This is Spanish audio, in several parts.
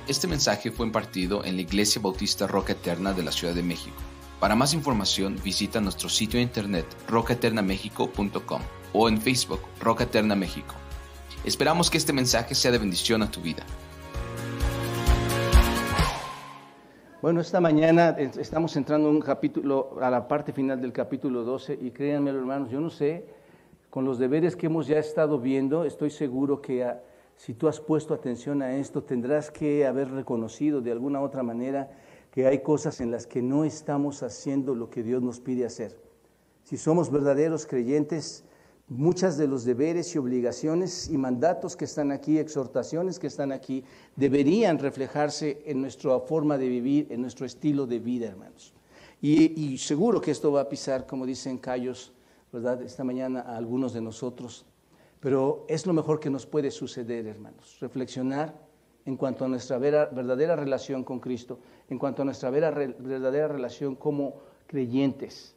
Este mensaje fue impartido en la Iglesia Bautista Roca Eterna de la Ciudad de México. Para más información, visita nuestro sitio de internet rocaeternamexico.com o en Facebook Roca Eterna México. Esperamos que este mensaje sea de bendición a tu vida. Bueno, esta mañana estamos entrando en un capítulo, a la parte final del capítulo 12, y créanme, hermanos, yo no sé, con los deberes que hemos ya estado viendo, estoy seguro que si tú has puesto atención a esto, tendrás que haber reconocido de alguna otra manera que hay cosas en las que no estamos haciendo lo que Dios nos pide hacer. Si somos verdaderos creyentes, muchas de los deberes y obligaciones y mandatos que están aquí, exhortaciones que están aquí, deberían reflejarse en nuestra forma de vivir, en nuestro estilo de vida, hermanos. Y seguro que esto va a pisar, como dicen callos, ¿verdad?, esta mañana a algunos de nosotros. Pero es lo mejor que nos puede suceder, hermanos, reflexionar en cuanto a nuestra verdadera relación con Cristo, en cuanto a nuestra verdadera relación como creyentes.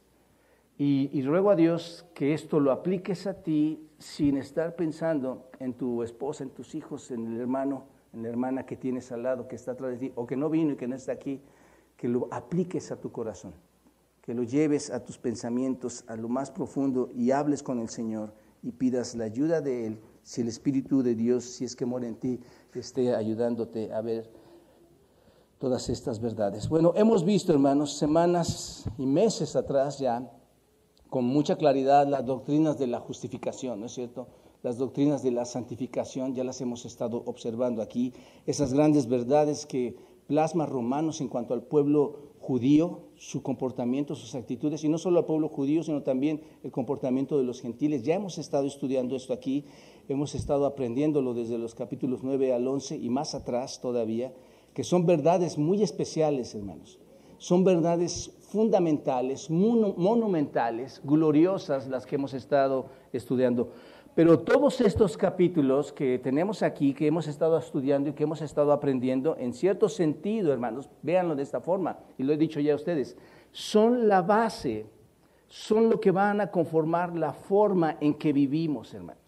Y ruego a Dios que esto lo apliques a ti sin estar pensando en tu esposa, en tus hijos, en el hermano, en la hermana que tienes al lado, que está atrás de ti, o que no vino y que no está aquí, que lo apliques a tu corazón, que lo lleves a tus pensamientos, a lo más profundo y hables con el Señor y pidas la ayuda de Él, si el Espíritu de Dios, si es que mora en ti, esté ayudándote a ver todas estas verdades. Bueno, hemos visto, hermanos, semanas y meses atrás ya, con mucha claridad, las doctrinas de la justificación, ¿no es cierto? Las doctrinas de la santificación, ya las hemos estado observando aquí, esas grandes verdades que plasma Romanos en cuanto al pueblo judío, su comportamiento, sus actitudes, y no solo al pueblo judío, sino también el comportamiento de los gentiles. Ya hemos estado estudiando esto aquí, hemos estado aprendiéndolo desde los capítulos 9 al 11 y más atrás todavía, que son verdades muy especiales, hermanos. Son verdades fundamentales, monumentales, gloriosas las que hemos estado estudiando. Pero todos estos capítulos que tenemos aquí, que hemos estado estudiando y que hemos estado aprendiendo, en cierto sentido, hermanos, véanlo de esta forma, y lo he dicho ya a ustedes, son la base, son lo que van a conformar la forma en que vivimos, hermanos.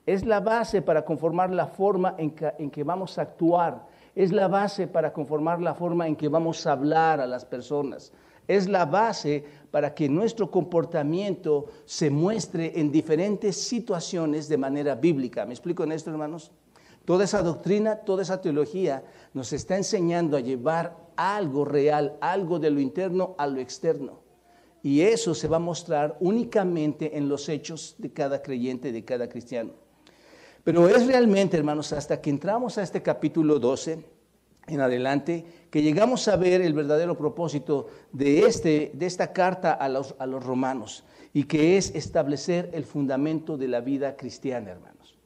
Es la base para conformar la forma en que vamos a actuar, es la base para conformar la forma en que vamos a hablar a las personas. Es la base para que nuestro comportamiento se muestre en diferentes situaciones de manera bíblica. ¿Me explico en esto, hermanos? Toda esa doctrina, toda esa teología nos está enseñando a llevar algo real, algo de lo interno a lo externo. Y eso se va a mostrar únicamente en los hechos de cada creyente, de cada cristiano. Pero es realmente, hermanos, hasta que entramos a este capítulo 12 en adelante, que llegamos a ver el verdadero propósito de esta carta a los romanos, y que es establecer el fundamento de la vida cristiana, hermanos.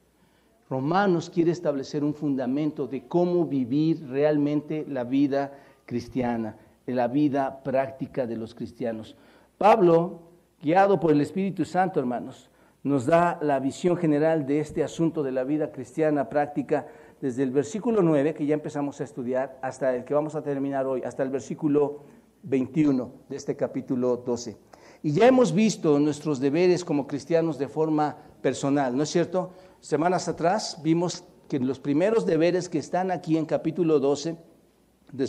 Romanos quiere establecer un fundamento de cómo vivir realmente la vida cristiana, la vida práctica de los cristianos. Pablo, guiado por el Espíritu Santo, hermanos, nos da la visión general de este asunto de la vida cristiana práctica desde el versículo 9, que ya empezamos a estudiar, hasta el que vamos a terminar hoy, hasta el versículo 21 de este capítulo 12. Y ya hemos visto nuestros deberes como cristianos de forma personal, ¿no es cierto? Semanas atrás vimos que los primeros deberes que están aquí en capítulo 12,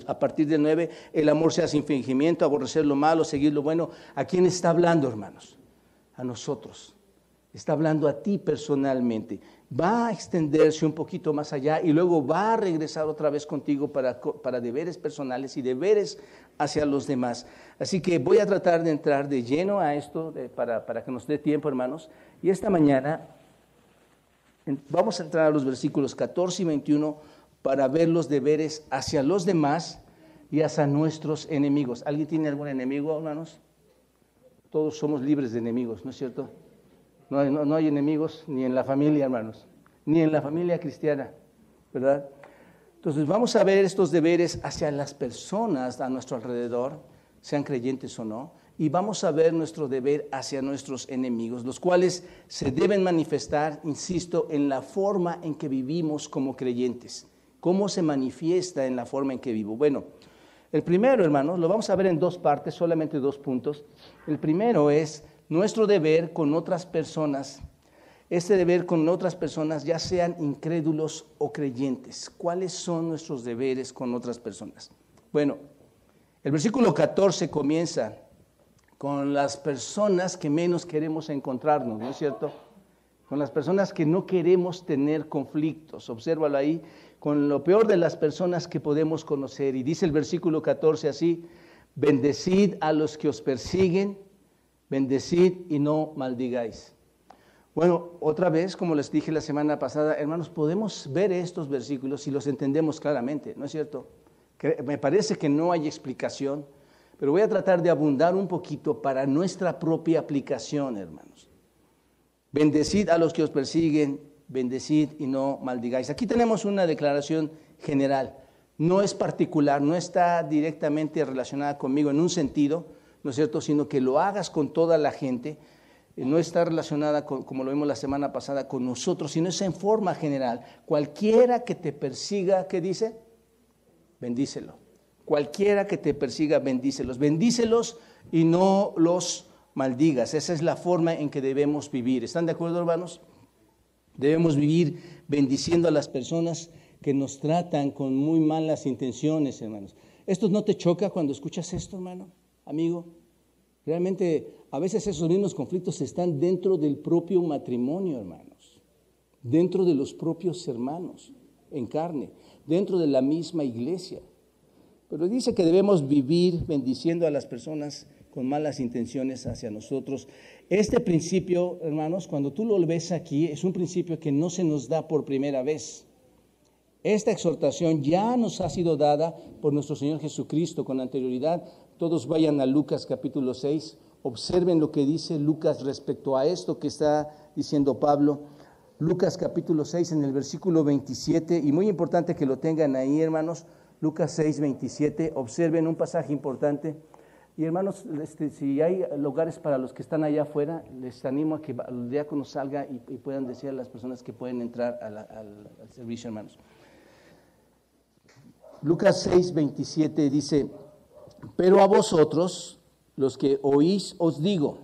a partir del 9, el amor sea sin fingimiento, aborrecer lo malo, seguir lo bueno. ¿A quién está hablando, hermanos? A nosotros. Está hablando a ti personalmente. Va a extenderse un poquito más allá y luego va a regresar otra vez contigo para deberes personales y deberes hacia los demás. Así que voy a tratar de entrar de lleno a esto para que nos dé tiempo, hermanos. Y esta mañana vamos a entrar a los versículos 14 y 21 para ver los deberes hacia los demás y hacia nuestros enemigos. ¿Alguien tiene algún enemigo, hermanos? Todos somos libres de enemigos, ¿no es cierto? No hay enemigos ni en la familia, hermanos, ni en la familia cristiana, ¿verdad? Entonces vamos a ver estos deberes hacia las personas a nuestro alrededor, sean creyentes o no, y vamos a ver nuestro deber hacia nuestros enemigos, los cuales se deben manifestar, insisto, en la forma en que vivimos como creyentes. ¿Cómo se manifiesta en la forma en que vivo? Bueno, el primero, hermanos, lo vamos a ver en dos partes, solamente 2 puntos. El primero es nuestro deber con otras personas este deber con otras personas, ya sean incrédulos o creyentes. ¿Cuáles son nuestros deberes con otras personas? Bueno, el versículo 14 comienza con las personas que menos queremos encontrarnos, ¿no es cierto? Con las personas que no queremos tener conflictos. Obsérvalo ahí, con lo peor de las personas que podemos conocer. Y dice el versículo 14 así: bendecid a los que os persiguen, bendecid y no maldigáis. Bueno, otra vez, como les dije la semana pasada, hermanos, podemos ver estos versículos si los entendemos claramente, ¿no es cierto? Me parece que no hay explicación, pero voy a tratar de abundar un poquito para nuestra propia aplicación, hermanos. Bendecid a los que os persiguen, bendecid y no maldigáis. Aquí tenemos una declaración general, no es particular, no está directamente relacionada conmigo en un sentido, ¿no es cierto?, sino que lo hagas con toda la gente. No está relacionada, como lo vimos la semana pasada, con nosotros, sino es en forma general. Cualquiera que te persiga, ¿qué dice? Bendícelo. Cualquiera que te persiga, bendícelos. Bendícelos y no los maldigas. Esa es la forma en que debemos vivir. ¿Están de acuerdo, hermanos? Debemos vivir bendiciendo a las personas que nos tratan con muy malas intenciones, hermanos. ¿Esto no te choca cuando escuchas esto, hermano, amigo? Realmente, a veces esos mismos conflictos están dentro del propio matrimonio, hermanos, dentro de los propios hermanos en carne, dentro de la misma iglesia. Pero dice que debemos vivir bendiciendo a las personas con malas intenciones hacia nosotros. Este principio, hermanos, cuando tú lo ves aquí, es un principio que no se nos da por primera vez. Esta exhortación ya nos ha sido dada por nuestro Señor Jesucristo con anterioridad. Todos vayan a Lucas capítulo 6, observen lo que dice Lucas respecto a esto que está diciendo Pablo. Lucas capítulo 6 en el versículo 27, y muy importante que lo tengan ahí, hermanos. Lucas 6, 27, observen un pasaje importante. Y hermanos, si hay lugares para los que están allá afuera, les animo a que el diácono salga y puedan decir a las personas que pueden entrar al servicio, hermanos. Lucas 6, 27 dice: pero a vosotros, los que oís, os digo,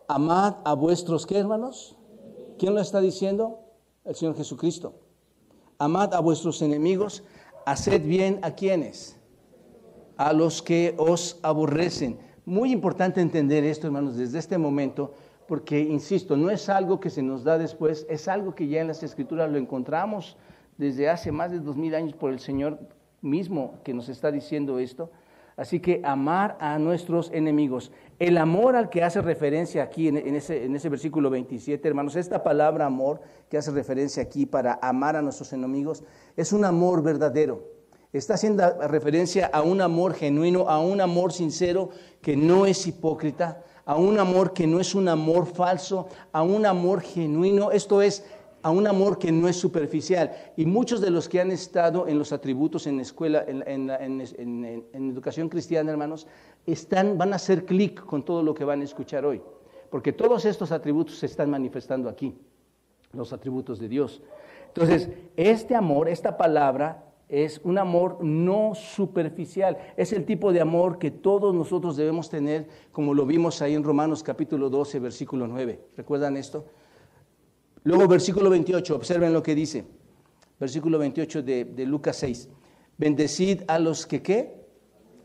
amad a vuestros, ¿qué, hermanos? ¿Quién lo está diciendo? El Señor Jesucristo. Amad a vuestros enemigos, haced bien a ¿quiénes? A los que os aborrecen. Muy importante entender esto, hermanos, desde este momento, porque, insisto, no es algo que se nos da después, es algo que ya en las Escrituras lo encontramos desde hace más de 2000 años por el Señor mismo que nos está diciendo esto. Así que amar a nuestros enemigos. El amor al que hace referencia aquí en ese versículo 27, hermanos, esta palabra amor que hace referencia aquí para amar a nuestros enemigos, es un amor verdadero. Está haciendo referencia a un amor genuino, a un amor sincero que no es hipócrita, a un amor que no es un amor falso, a un amor genuino. Esto es, a un amor que no es superficial. Y muchos de los que han estado en los atributos en la escuela, en educación cristiana, hermanos, van a hacer clic con todo lo que van a escuchar hoy. Porque todos estos atributos se están manifestando aquí, los atributos de Dios. Entonces, este amor, esta palabra, es un amor no superficial. Es el tipo de amor que todos nosotros debemos tener, como lo vimos ahí en Romanos capítulo 12, versículo 9. ¿Recuerdan esto? Luego versículo 28, observen lo que dice, versículo 28 de Lucas 6. Bendecid a los que, ¿qué?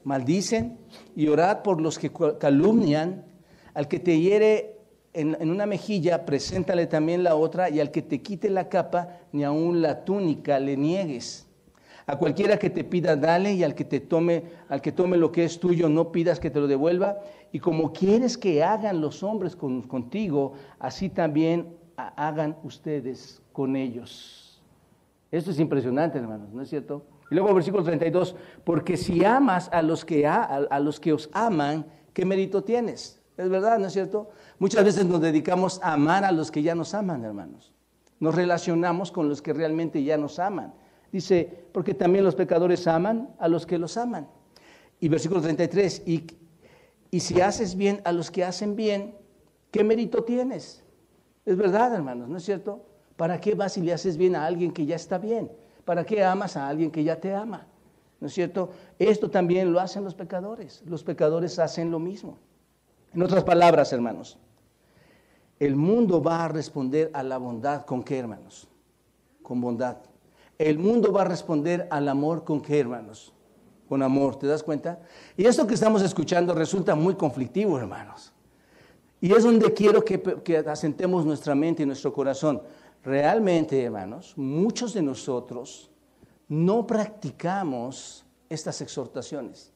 Maldicen, y orad por los que calumnian. Al que te hiere en una mejilla, preséntale también la otra, y al que te quite la capa, ni aun la túnica le niegues. A cualquiera que te pida, dale, y al que tome lo que es tuyo, no pidas que te lo devuelva. Y como quieres que hagan los hombres contigo, así también hagan ustedes con ellos. Esto es impresionante, hermanos, ¿no es cierto? Y luego versículo 32, porque si amas a los que os aman, ¿qué mérito tienes? Es verdad, ¿no es cierto? Muchas veces nos dedicamos a amar a los que ya nos aman, hermanos. Nos relacionamos con los que realmente ya nos aman. Dice, porque también los pecadores aman a los que los aman. Y versículo 33, y si haces bien a los que hacen bien, ¿qué mérito tienes? Es verdad, hermanos, ¿no es cierto? ¿Para qué vas y le haces bien a alguien que ya está bien? ¿Para qué amas a alguien que ya te ama? ¿No es cierto? Esto también lo hacen los pecadores. Los pecadores hacen lo mismo. En otras palabras, hermanos, El mundo va a responder a la bondad, ¿con qué, hermanos? Con bondad. El mundo va a responder al amor, ¿con qué, hermanos? Con amor, ¿te das cuenta? Y esto que estamos escuchando resulta muy conflictivo, hermanos. Y es donde quiero que asentemos nuestra mente y nuestro corazón. Realmente, hermanos, muchos de nosotros no practicamos estas exhortaciones,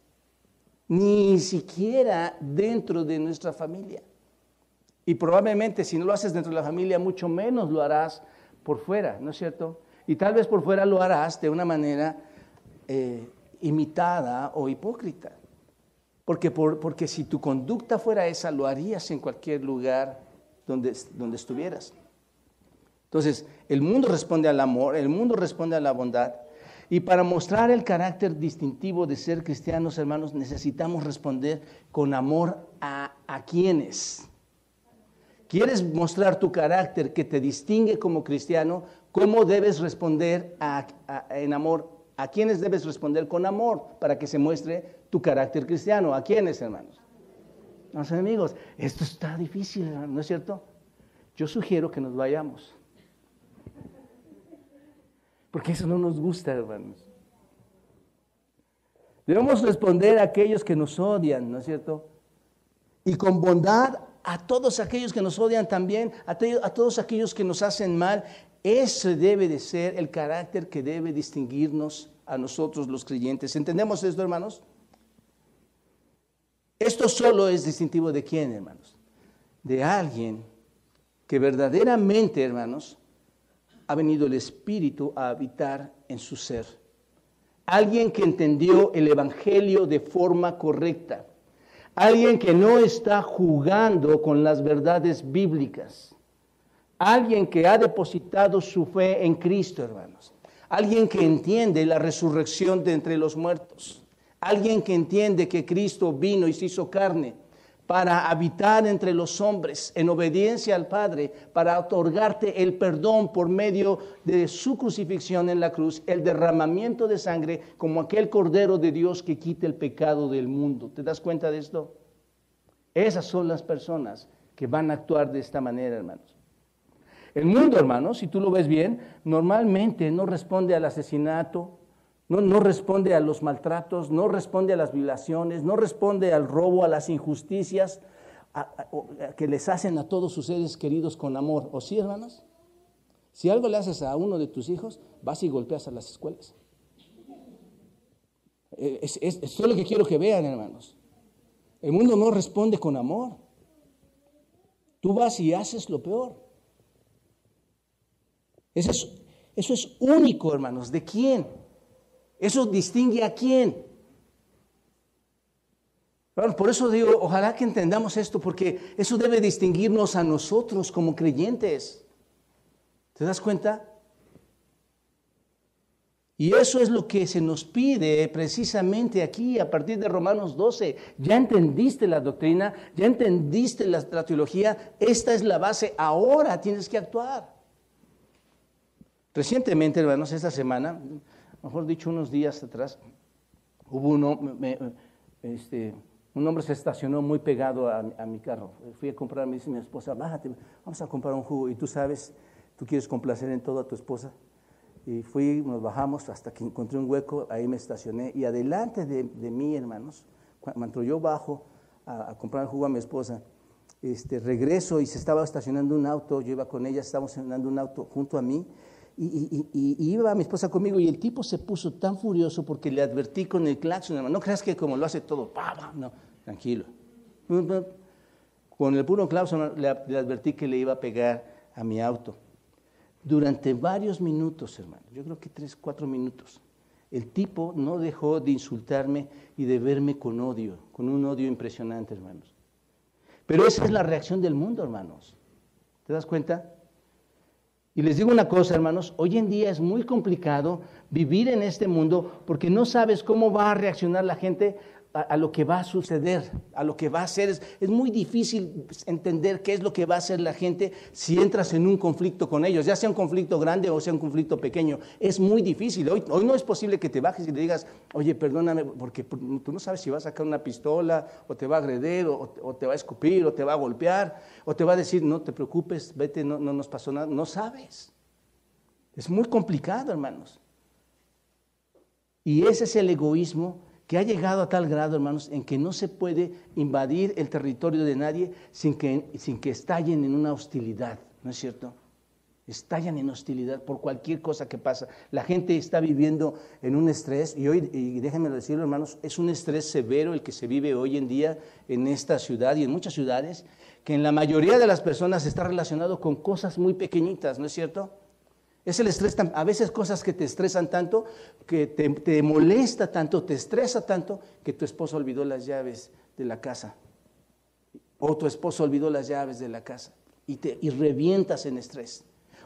ni siquiera dentro de nuestra familia. Y probablemente si no lo haces dentro de la familia, mucho menos lo harás por fuera, ¿no es cierto? Y tal vez por fuera lo harás de una manera imitada o hipócrita. Porque si tu conducta fuera esa, lo harías en cualquier lugar donde estuvieras. Entonces, el mundo responde al amor, el mundo responde a la bondad. Y para mostrar el carácter distintivo de ser cristianos, hermanos, necesitamos responder con amor a ¿quiénes? ¿Quieres mostrar tu carácter que te distingue como cristiano? ¿Cómo debes responder en amor? ¿A quiénes debes responder con amor para que se muestre tu carácter cristiano? ¿A quiénes, hermanos? A los enemigos. Esto está difícil, ¿no es cierto? Yo sugiero que nos vayamos. Porque eso no nos gusta, hermanos. Debemos responder a aquellos que nos odian, ¿no es cierto? Y con bondad a todos aquellos que nos odian también, a todos aquellos que nos hacen mal. Ese debe de ser el carácter que debe distinguirnos a nosotros los creyentes. ¿Entendemos esto, hermanos? Esto solo es distintivo de quién, hermanos. De alguien que verdaderamente, hermanos, ha venido el Espíritu a habitar en su ser. Alguien que entendió el Evangelio de forma correcta. Alguien que no está jugando con las verdades bíblicas. Alguien que ha depositado su fe en Cristo, hermanos. Alguien que entiende la resurrección de entre los muertos. Alguien que entiende que Cristo vino y se hizo carne para habitar entre los hombres en obediencia al Padre, para otorgarte el perdón por medio de su crucifixión en la cruz, el derramamiento de sangre como aquel Cordero de Dios que quita el pecado del mundo. ¿Te das cuenta de esto? Esas son las personas que van a actuar de esta manera, hermanos. El mundo, hermanos, si tú lo ves bien, normalmente no responde al asesinato, no responde a los maltratos, no responde a las violaciones, no responde al robo, a las injusticias que les hacen a todos sus seres queridos con amor. ¿O sí, hermanos? Si algo le haces a uno de tus hijos, vas y golpeas a las escuelas. Eso es lo que quiero que vean, hermanos. El mundo no responde con amor. Tú vas y haces lo peor. Eso es único, hermanos. ¿De quién? Eso distingue a quién. Bueno, por eso digo, ojalá que entendamos esto, porque eso debe distinguirnos a nosotros como creyentes. ¿Te das cuenta? Y eso es lo que se nos pide precisamente aquí, a partir de Romanos 12. Ya entendiste la doctrina, ya entendiste la teología, esta es la base, ahora tienes que actuar. Recientemente, hermanos, esta semana, mejor dicho, unos días atrás, hubo un hombre se estacionó muy pegado a mi carro. Fui a comprar, me dice mi esposa, bájate, vamos a comprar un jugo. Y tú sabes, tú quieres complacer en todo a tu esposa. Y nos bajamos hasta que encontré un hueco, ahí me estacioné. Y adelante de mí, hermanos, cuando yo bajo a comprar el jugo a mi esposa, regreso y se estaba estacionando un auto, yo iba con ella, estábamos estacionando un auto junto a mí. Y iba mi esposa conmigo y el tipo se puso tan furioso porque le advertí con el claxon, hermano. No creas que como lo hace todo, no, tranquilo. Con el puro claxon le advertí que le iba a pegar a mi auto. Durante varios minutos, hermano, yo creo que 3, 4 minutos, el tipo no dejó de insultarme y de verme con odio, con un odio impresionante, hermanos. Pero esa es la reacción del mundo, hermanos. ¿Te das cuenta? Y les digo una cosa, hermanos, hoy en día es muy complicado vivir en este mundo porque no sabes cómo va a reaccionar la gente a lo que va a suceder, a lo que va a ser. Es muy difícil entender qué es lo que va a hacer la gente si entras en un conflicto con ellos, ya sea un conflicto grande o sea un conflicto pequeño. Es muy difícil. Hoy no es posible que te bajes y le digas, oye, perdóname, porque tú no sabes si va a sacar una pistola, o te va a agredir, o te va a escupir, o te va a golpear, o te va a decir, no te preocupes, vete, no nos pasó nada. No sabes. Es muy complicado, hermanos. Y ese es el egoísmo que ha llegado a tal grado, hermanos, en que no se puede invadir el territorio de nadie sin que estallen en una hostilidad, ¿no es cierto? Estallan en hostilidad por cualquier cosa que pasa. La gente está viviendo en un estrés, y déjenme decirlo, hermanos, es un estrés severo el que se vive hoy en día en esta ciudad y en muchas ciudades, que en la mayoría de las personas está relacionado con cosas muy pequeñitas, ¿no es cierto? Es el estrés, a veces cosas que te estresan tanto, que te molesta tanto, te estresa tanto, que tu esposo olvidó las llaves de la casa. O tu esposo olvidó las llaves de la casa y revientas en estrés.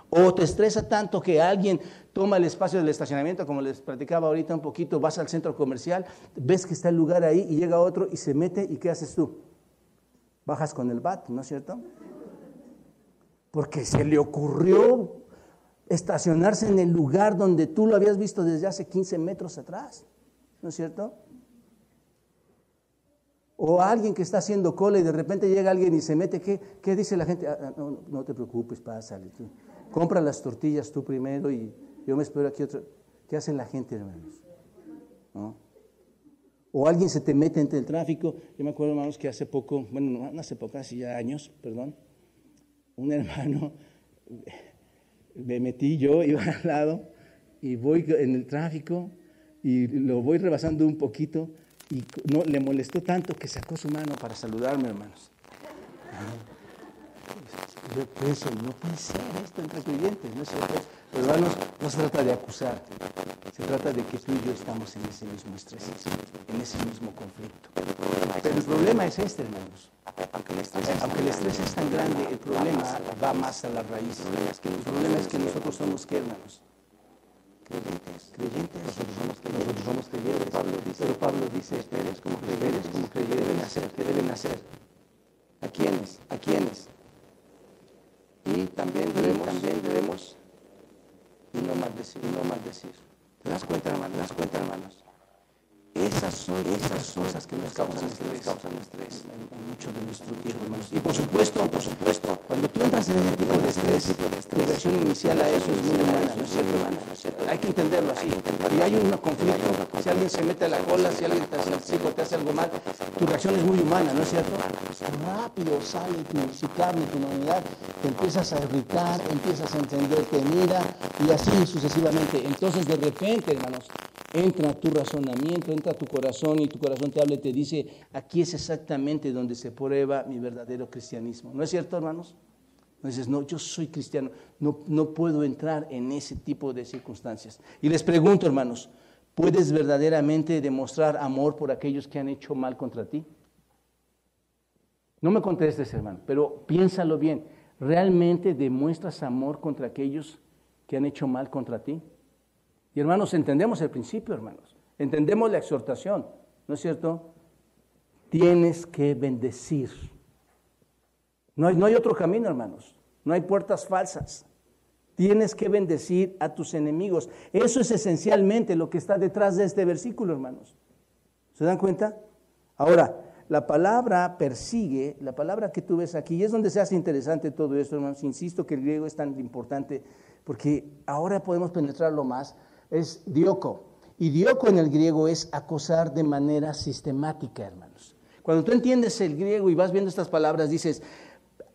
O te estresa tanto que alguien toma el espacio del estacionamiento, como les platicaba ahorita un poquito, vas al centro comercial, ves que está el lugar ahí y llega otro y se mete, ¿y qué haces tú? Bajas con el bat, ¿no es cierto? Porque se le ocurrió estacionarse en el lugar donde tú lo habías visto desde hace 15 metros atrás, ¿no es cierto? O alguien que está haciendo cola y de repente llega alguien y se mete, ¿qué dice la gente? No te preocupes, pásale. Tú. Compra las tortillas tú primero y yo me espero aquí otro. ¿Qué hace la gente, hermanos? ¿No? O alguien se te mete entre el tráfico. Yo me acuerdo, hermanos, que hace poco, bueno, no hace poco, hace ya años, perdón, un hermano... Me metí yo, iba al lado y voy en el tráfico y lo voy rebasando un poquito y no, le molestó tanto que sacó su mano para saludarme, hermanos. Yo pienso, no puede ser esto entre creyentes, ¿no es cierto? Pero hermanos, no se trata de acusar, se trata de que tú y yo estamos en ese mismo estrés, en ese mismo conflicto. Pero el problema es este, hermanos. Aunque el estrés es tan grande, el problema va más a la raíz. El problema es que nosotros somos, ¿qué, hermanos? Creyentes. Nosotros somos creyentes. Pero Pablo dice, ustedes como creyentes deben hacer. ¿Qué deben hacer? ¿A quiénes? Y también debemos y no maldecir. ¿Te das cuenta, hermanos? Esas son cosas que nos causan estrés en mucho de nuestro tiempo, hermanos. Y por supuesto, cuando tú entras en ese tipo de estrés, tu reacción inicial a eso es muy humana, ¿no es cierto, hermanos? Hay que entenderlo así. Y hay un conflicto, si alguien se mete a la cola, si alguien te hace algo mal, tu reacción es muy humana, ¿no es cierto? Rápido sale tu carne, tu humanidad, te empiezas a irritar, empiezas a entender, te mira y así sucesivamente. Entonces, de repente, hermanos, entra tu razonamiento, entra tu corazón y tu corazón te habla y te dice, aquí es exactamente donde se prueba mi verdadero cristianismo. ¿No es cierto, hermanos? Entonces, no, yo soy cristiano, no puedo entrar en ese tipo de circunstancias. Y les pregunto, hermanos, ¿puedes verdaderamente demostrar amor por aquellos que han hecho mal contra ti? No me contestes, hermano, pero piénsalo bien. ¿Realmente demuestras amor contra aquellos que han hecho mal contra ti? Y hermanos, entendemos el principio, hermanos. Entendemos la exhortación, ¿no es cierto? Tienes que bendecir. No hay otro camino, hermanos. No hay puertas falsas. Tienes que bendecir a tus enemigos. Eso es esencialmente lo que está detrás de este versículo, hermanos. ¿Se dan cuenta? Ahora, la palabra persigue, la palabra que tú ves aquí, y es donde se hace interesante todo esto, hermanos. Insisto que el griego es tan importante porque ahora podemos penetrarlo más. Es dioko. Y dioko en el griego es acosar de manera sistemática, hermanos. Cuando tú entiendes el griego y vas viendo estas palabras, dices,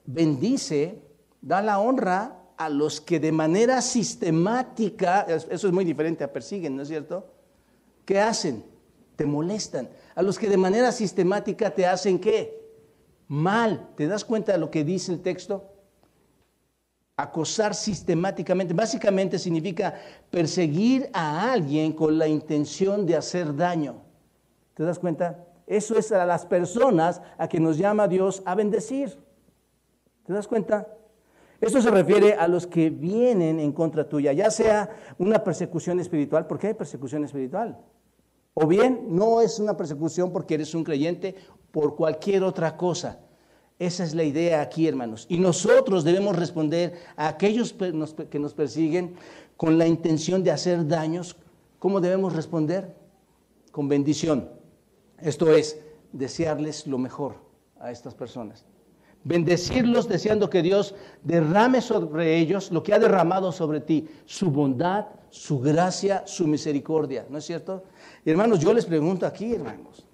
bendice, da la honra a los que de manera sistemática, eso es muy diferente a persiguen, ¿no es cierto? ¿Qué hacen? Te molestan. A los que de manera sistemática te hacen ¿qué? Mal. ¿Te das cuenta de lo que dice el texto? Acosar sistemáticamente, básicamente significa perseguir a alguien con la intención de hacer daño. ¿Te das cuenta? Eso es a las personas a que nos llama Dios a bendecir. ¿Te das cuenta? Esto se refiere a los que vienen en contra tuya, ya sea una persecución espiritual, porque hay persecución espiritual. O bien no es una persecución porque eres un creyente, por cualquier otra cosa. Esa es la idea aquí, hermanos. Y nosotros debemos responder a aquellos que nos persiguen con la intención de hacer daños. ¿Cómo debemos responder? Con bendición. Esto es, desearles lo mejor a estas personas. Bendecirlos deseando que Dios derrame sobre ellos lo que ha derramado sobre ti, su bondad, su gracia, su misericordia. ¿No es cierto? Y hermanos, yo les pregunto aquí, hermanos,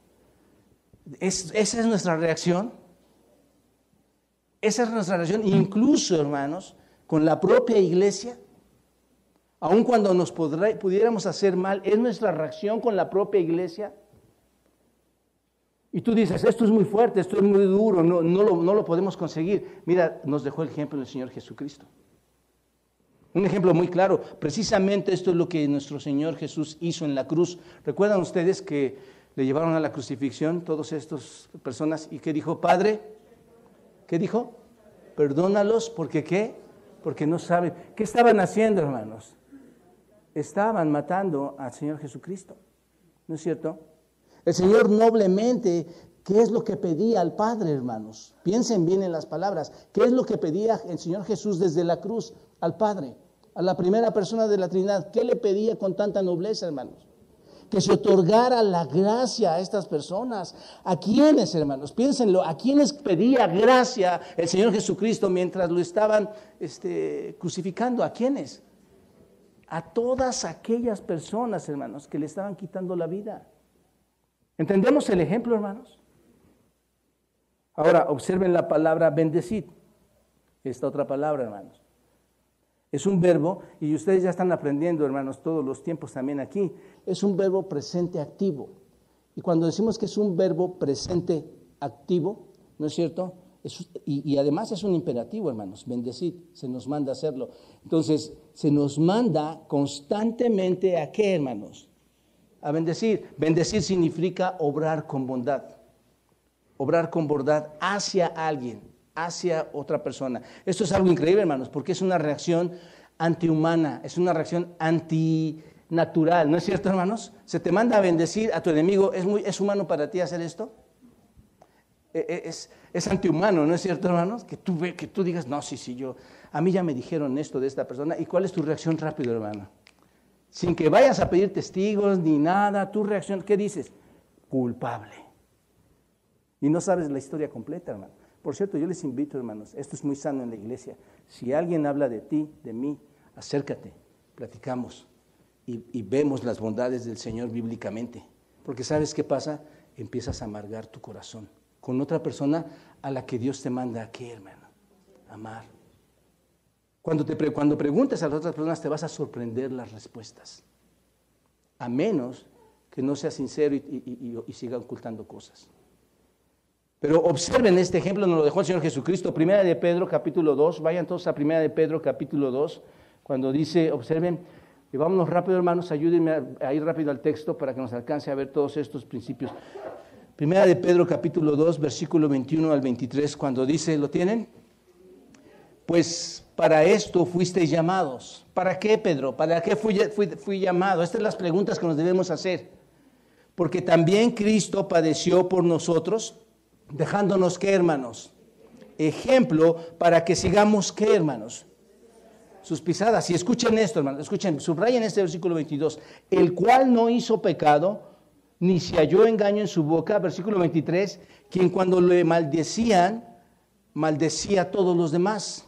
¿esa es nuestra reacción? Esa es nuestra reacción, incluso, hermanos, con la propia iglesia. Aun cuando nos pudiéramos hacer mal, ¿es nuestra reacción con la propia iglesia? Y tú dices, esto es muy fuerte, esto es muy duro, no lo podemos conseguir. Mira, nos dejó el ejemplo del Señor Jesucristo. Un ejemplo muy claro. Precisamente esto es lo que nuestro Señor Jesús hizo en la cruz. ¿Recuerdan ustedes que le llevaron a la crucifixión todas estas personas? ¿Y qué dijo? Padre, ¿qué dijo? Perdónalos, ¿porque qué? Porque no saben. ¿Qué estaban haciendo, hermanos? Estaban matando al Señor Jesucristo. ¿No es cierto? El Señor noblemente, ¿qué es lo que pedía al Padre, hermanos? Piensen bien en las palabras. ¿Qué es lo que pedía el Señor Jesús desde la cruz al Padre? A la primera persona de la Trinidad. ¿Qué le pedía con tanta nobleza, hermanos? Que se otorgara la gracia a estas personas. ¿A quiénes, hermanos? Piénsenlo. ¿A quiénes pedía gracia el Señor Jesucristo mientras lo estaban crucificando? ¿A quiénes? A todas aquellas personas, hermanos, que le estaban quitando la vida. ¿Entendemos el ejemplo, hermanos? Ahora, observen la palabra bendecid. Esta otra palabra, hermanos. Es un verbo, y ustedes ya están aprendiendo, hermanos, todos los tiempos también aquí. Es un verbo presente activo. Y cuando decimos que es un verbo presente activo, ¿no es cierto? Y además es un imperativo, hermanos. Bendecid, se nos manda a hacerlo. Entonces, se nos manda constantemente ¿a qué, hermanos? A bendecir. Bendecir significa obrar con bondad. Obrar con bondad hacia alguien, hacia otra persona. Esto es algo increíble, hermanos, porque es una reacción antihumana, es una reacción antinatural, ¿no es cierto, hermanos? Se te manda a bendecir a tu enemigo. ¿Es humano para ti hacer esto? Es antihumano, ¿no es cierto, hermanos? Que tú digas, no, sí, a mí ya me dijeron esto de esta persona. ¿Y cuál es tu reacción rápido, hermano? Sin que vayas a pedir testigos ni nada, tu reacción, ¿qué dices? Culpable. Y no sabes la historia completa, hermano. Por cierto, yo les invito, hermanos, esto es muy sano en la iglesia. Si alguien habla de ti, de mí, acércate, platicamos y vemos las bondades del Señor bíblicamente. Porque ¿sabes qué pasa? Empiezas a amargar tu corazón con otra persona a la que Dios te manda a qué, hermano? Amar. Cuando preguntes a las otras personas te vas a sorprender las respuestas, a menos que no seas sincero y siga ocultando cosas. Pero observen este ejemplo, nos lo dejó el Señor Jesucristo. Primera de Pedro capítulo 2, vayan todos a Primera de Pedro capítulo 2, cuando dice, observen, y vámonos rápido, hermanos, ayúdenme a ir rápido al texto para que nos alcance a ver todos estos principios. Primera de Pedro capítulo 2, versículo 21 al 23, cuando dice, ¿lo tienen? Pues para esto fuisteis llamados. ¿Para qué, Pedro? ¿Para qué fui llamado? Estas son las preguntas que nos debemos hacer. Porque también Cristo padeció por nosotros, dejándonos, ¿qué, hermanos? Ejemplo para que sigamos, ¿qué, hermanos? Sus pisadas. Y escuchen esto, hermanos, escuchen, subrayen este versículo 22. El cual no hizo pecado, ni se halló engaño en su boca. Versículo 23. Quien cuando le maldecían, maldecía a todos los demás.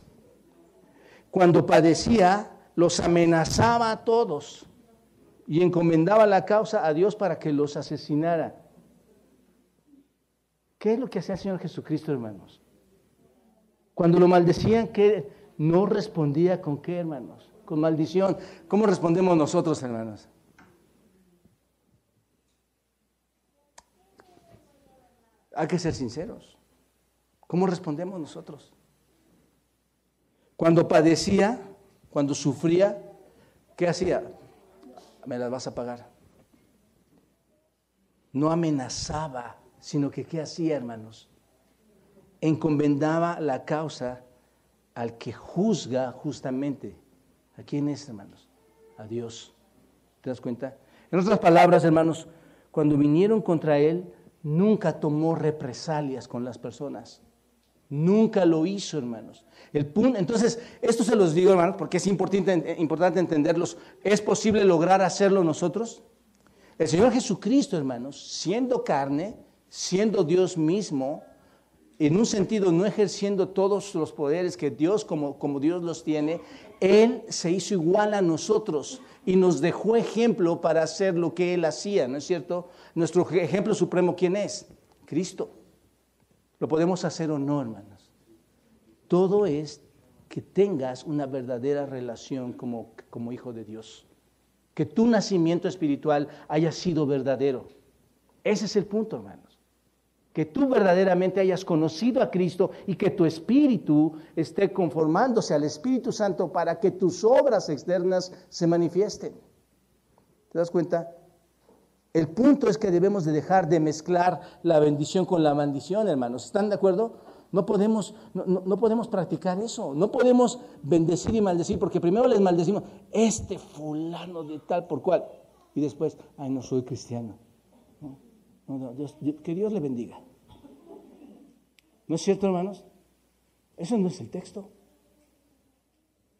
Cuando padecía, los amenazaba a todos y encomendaba la causa a Dios para que los asesinara. ¿Qué es lo que hacía el Señor Jesucristo, hermanos? Cuando lo maldecían, ¿qué? No respondía con qué, hermanos? Con maldición. ¿Cómo respondemos nosotros, hermanos? Hay que ser sinceros. ¿Cómo respondemos nosotros? Cuando padecía, cuando sufría, ¿qué hacía? Me las vas a pagar. No amenazaba, sino que ¿qué hacía, hermanos? Encomendaba la causa al que juzga justamente. ¿A quién es, hermanos? A Dios. ¿Te das cuenta? En otras palabras, hermanos, cuando vinieron contra él, nunca tomó represalias con las personas. Nunca lo hizo, hermanos. Entonces, esto se los digo, hermanos, porque es importante entenderlos. ¿Es posible lograr hacerlo nosotros? El Señor Jesucristo, hermanos, siendo carne, siendo Dios mismo, en un sentido no ejerciendo todos los poderes que Dios, como Dios los tiene, Él se hizo igual a nosotros y nos dejó ejemplo para hacer lo que Él hacía, ¿no es cierto? Nuestro ejemplo supremo, ¿quién es? Cristo. ¿Lo podemos hacer o no, hermanos? Todo es que tengas una verdadera relación como hijo de Dios. Que tu nacimiento espiritual haya sido verdadero. Ese es el punto, hermanos. Que tú verdaderamente hayas conocido a Cristo y que tu espíritu esté conformándose al Espíritu Santo para que tus obras externas se manifiesten. ¿Te das cuenta? El punto es que debemos de dejar de mezclar la bendición con la maldición, hermanos. ¿Están de acuerdo? No podemos practicar eso. No podemos bendecir y maldecir, porque primero les maldecimos, este fulano de tal por cual, y después, ay, no soy cristiano. No, que Dios le bendiga. ¿No es cierto, hermanos? Eso no es el texto.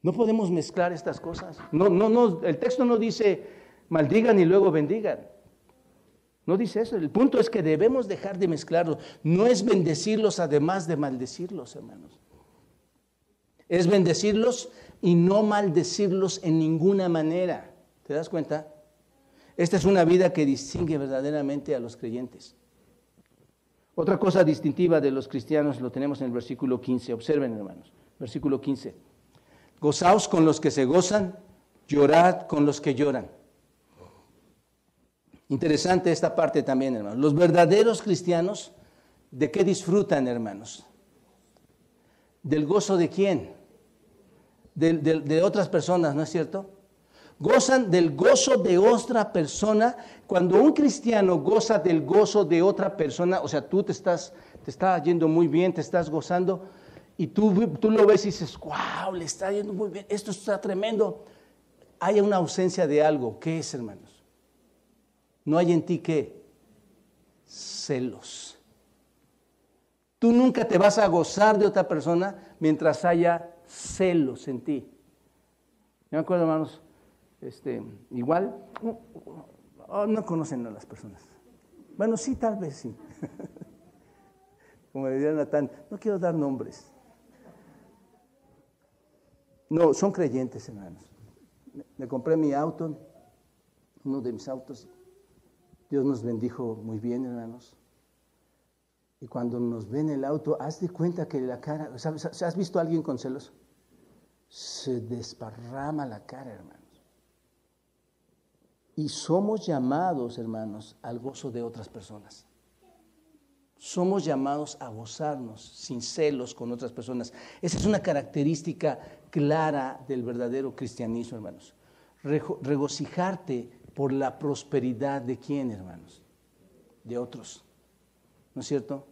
No podemos mezclar estas cosas. No, el texto no dice maldigan y luego bendigan. No dice eso. El punto es que debemos dejar de mezclarlos. No es bendecirlos además de maldecirlos, hermanos. Es bendecirlos y no maldecirlos en ninguna manera. ¿Te das cuenta? Esta es una vida que distingue verdaderamente a los creyentes. Otra cosa distintiva de los cristianos lo tenemos en el versículo 15. Observen, hermanos. Versículo 15. Gozaos con los que se gozan, llorad con los que lloran. Interesante esta parte también, hermanos. Los verdaderos cristianos, ¿de qué disfrutan, hermanos? ¿Del gozo de quién? De otras personas, ¿no es cierto? Gozan del gozo de otra persona. Cuando un cristiano goza del gozo de otra persona, o sea, te está yendo muy bien, te estás gozando, y tú lo ves y dices, wow, le está yendo muy bien, esto está tremendo. Hay una ausencia de algo. ¿Qué es, hermanos? No hay en ti, ¿qué? Celos. Tú nunca te vas a gozar de otra persona mientras haya celos en ti. Yo me acuerdo, hermanos, igual, no conocen a las personas. Bueno, sí, tal vez sí. Como le diría Natán, no quiero dar nombres. No, son creyentes, hermanos. Me compré mi auto, uno de mis autos. Dios nos bendijo muy bien, hermanos. Y cuando nos ven el auto, haz de cuenta que la cara, ¿has visto a alguien con celos? Se desparrama la cara, hermanos. Y somos llamados, hermanos, al gozo de otras personas. Somos llamados a gozarnos sin celos con otras personas. Esa es una característica clara del verdadero cristianismo, hermanos. Regocijarte por la prosperidad de quién, hermanos, de otros, ¿no es cierto?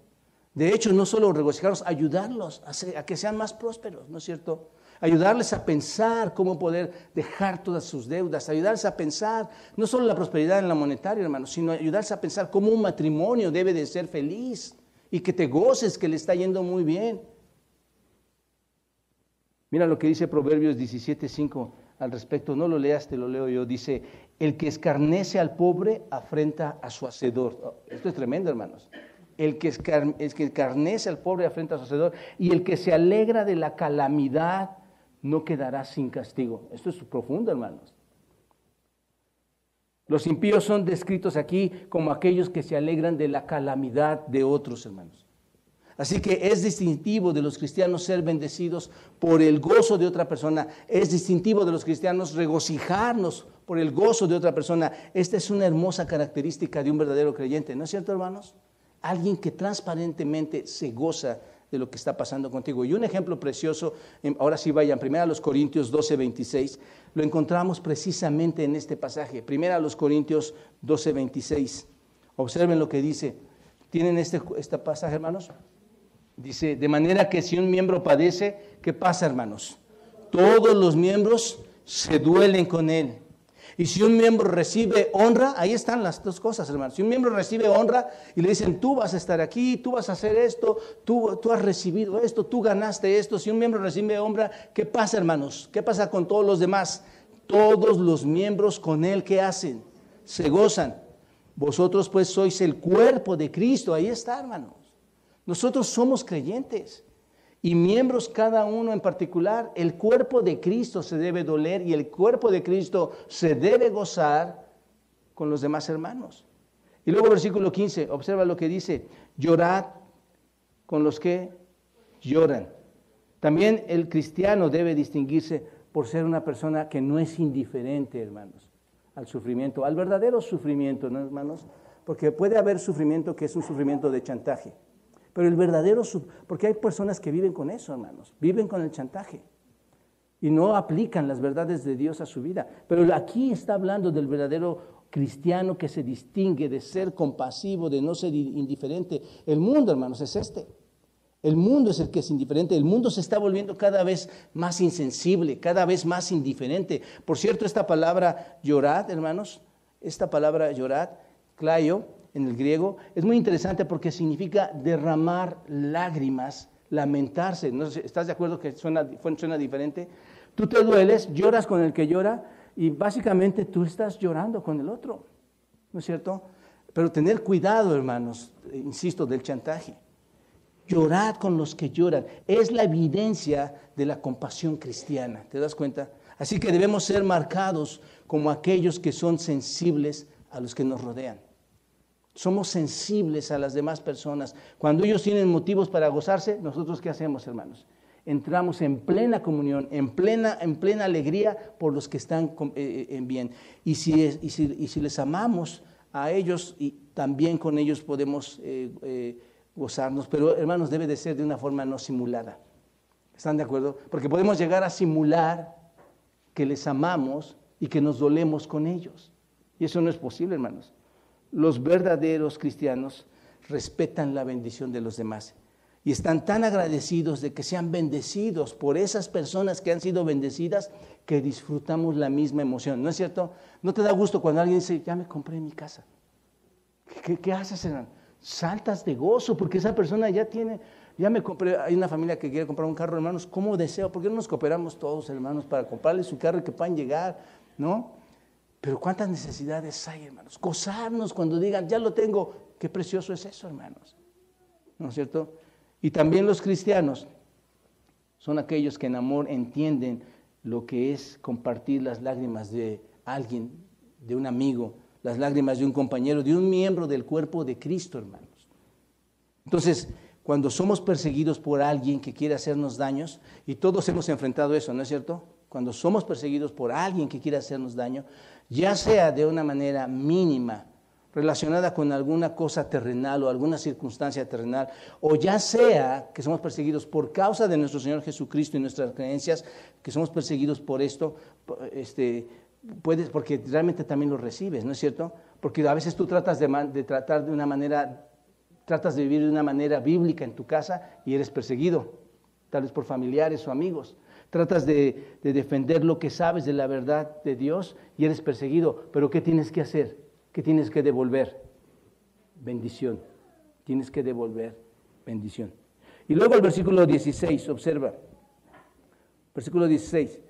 De hecho, no solo regocijarnos, ayudarlos a que sean más prósperos, ¿no es cierto? Ayudarles a pensar cómo poder dejar todas sus deudas, ayudarles a pensar no solo la prosperidad en la monetaria, hermanos, sino ayudarles a pensar cómo un matrimonio debe de ser feliz y que te goces, que le está yendo muy bien. Mira lo que dice Proverbios 17:5 al respecto, no lo leas, te lo leo yo. Dice, el que escarnece al pobre afrenta a su hacedor. Esto es tremendo, hermanos. El que escarnece al pobre afrenta a su hacedor, y el que se alegra de la calamidad no quedará sin castigo. Esto es profundo, hermanos. Los impíos son descritos aquí como aquellos que se alegran de la calamidad de otros, hermanos. Así que es distintivo de los cristianos ser bendecidos por el gozo de otra persona. Es distintivo de los cristianos regocijarnos por el gozo de otra persona. Esta es una hermosa característica de un verdadero creyente, ¿no es cierto, hermanos? Alguien que transparentemente se goza de lo que está pasando contigo. Y un ejemplo precioso, ahora sí vayan, 1 Corintios 12:26, lo encontramos precisamente en este pasaje. 1 Corintios 12:26. Observen lo que dice. ¿Tienen este pasaje, hermanos? Dice, de manera que si un miembro padece, ¿qué pasa, hermanos? Todos los miembros se duelen con él. Y si un miembro recibe honra, ahí están las dos cosas, hermanos. Si un miembro recibe honra y le dicen, tú vas a estar aquí, tú vas a hacer esto, tú has recibido esto, tú ganaste esto. Si un miembro recibe honra, ¿qué pasa, hermanos? ¿Qué pasa con todos los demás? Todos los miembros con él, ¿qué hacen? Se gozan. Vosotros pues sois el cuerpo de Cristo. Ahí está, hermanos. Nosotros somos creyentes. Y miembros cada uno en particular, el cuerpo de Cristo se debe doler y el cuerpo de Cristo se debe gozar con los demás hermanos. Y luego versículo 15, observa lo que dice, llorad con los que lloran. También el cristiano debe distinguirse por ser una persona que no es indiferente, hermanos, al sufrimiento, al verdadero sufrimiento, ¿no, hermanos? Porque puede haber sufrimiento que es un sufrimiento de chantaje. Pero el verdadero, porque hay personas que viven con eso, hermanos, viven con el chantaje y no aplican las verdades de Dios a su vida. Pero aquí está hablando del verdadero cristiano que se distingue de ser compasivo, de no ser indiferente. El mundo, hermanos, es este. El mundo es el que es indiferente. El mundo se está volviendo cada vez más insensible, cada vez más indiferente. Por cierto, esta palabra llorad, hermanos, esta palabra llorad, klaio, en el griego, es muy interesante porque significa derramar lágrimas, lamentarse. ¿No? ¿Estás de acuerdo que suena diferente? Tú te dueles, lloras con el que llora y básicamente tú estás llorando con el otro, ¿no es cierto? Pero tener cuidado, hermanos, insisto, del chantaje. Llorad con los que lloran. Es la evidencia de la compasión cristiana, ¿te das cuenta? Así que debemos ser marcados como aquellos que son sensibles a los que nos rodean. Somos sensibles a las demás personas. Cuando ellos tienen motivos para gozarse, ¿nosotros qué hacemos, hermanos? Entramos en plena comunión, en plena alegría por los que están en bien. Y si les amamos a ellos, y también con ellos podemos gozarnos. Pero, hermanos, debe de ser de una forma no simulada. ¿Están de acuerdo? Porque podemos llegar a simular que les amamos y que nos dolemos con ellos. Y eso no es posible, hermanos. Los verdaderos cristianos respetan la bendición de los demás y están tan agradecidos de que sean bendecidos por esas personas que han sido bendecidas que disfrutamos la misma emoción, ¿no es cierto? ¿No te da gusto cuando alguien dice, ya me compré mi casa? ¿Qué haces, hermano? Saltas de gozo porque esa persona ya me compré. Hay una familia que quiere comprar un carro, hermanos, ¿cómo deseo? ¿Por qué no nos cooperamos todos, hermanos, para comprarle su carro y que puedan llegar, ¿no? Pero ¿cuántas necesidades hay, hermanos? Gozarnos cuando digan, ya lo tengo. Qué precioso es eso, hermanos. ¿No es cierto? Y también los cristianos son aquellos que en amor entienden lo que es compartir las lágrimas de alguien, de un amigo, las lágrimas de un compañero, de un miembro del cuerpo de Cristo, hermanos. Entonces, cuando somos perseguidos por alguien que quiere hacernos daños, y todos hemos enfrentado eso, ¿no es cierto? Cuando somos perseguidos por alguien que quiere hacernos daño, ya sea de una manera mínima, relacionada con alguna cosa terrenal o alguna circunstancia terrenal, o ya sea que somos perseguidos por causa de nuestro Señor Jesucristo y nuestras creencias, que somos perseguidos por esto, porque realmente también lo recibes, ¿no es cierto? Porque a veces tú tratas de vivir de una manera bíblica en tu casa y eres perseguido, tal vez por familiares o amigos. Tratas de defender lo que sabes de la verdad de Dios y eres perseguido. Pero ¿qué tienes que hacer? ¿Qué tienes que devolver? Bendición. Tienes que devolver bendición. Y luego el versículo 16, observa. Versículo 16.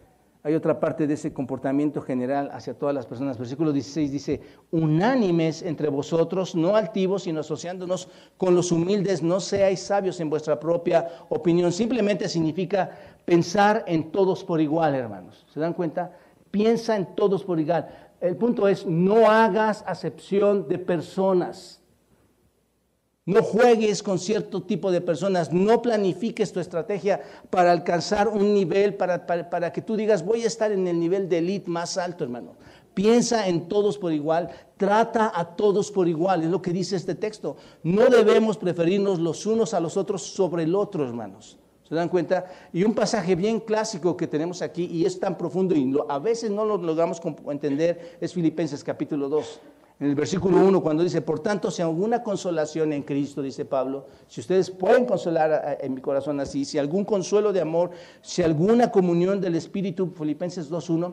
Hay otra parte de ese comportamiento general hacia todas las personas. Versículo 16 dice, unánimes entre vosotros, no altivos, sino asociándonos con los humildes, no seáis sabios en vuestra propia opinión. Simplemente significa pensar en todos por igual, hermanos. ¿Se dan cuenta? Piensa en todos por igual. El punto es, no hagas acepción de personas. No juegues con cierto tipo de personas, no planifiques tu estrategia para alcanzar un nivel, para que tú digas, voy a estar en el nivel de élite más alto, hermano. Piensa en todos por igual, trata a todos por igual, es lo que dice este texto. No debemos preferirnos los unos a los otros sobre el otro, hermanos. ¿Se dan cuenta? Y un pasaje bien clásico que tenemos aquí, y es tan profundo, y a veces no lo logramos entender, es Filipenses capítulo 2. En el versículo 1, cuando dice, por tanto, si alguna consolación en Cristo, dice Pablo, si ustedes pueden consolar en mi corazón así, si algún consuelo de amor, si alguna comunión del Espíritu, Filipenses 2:1,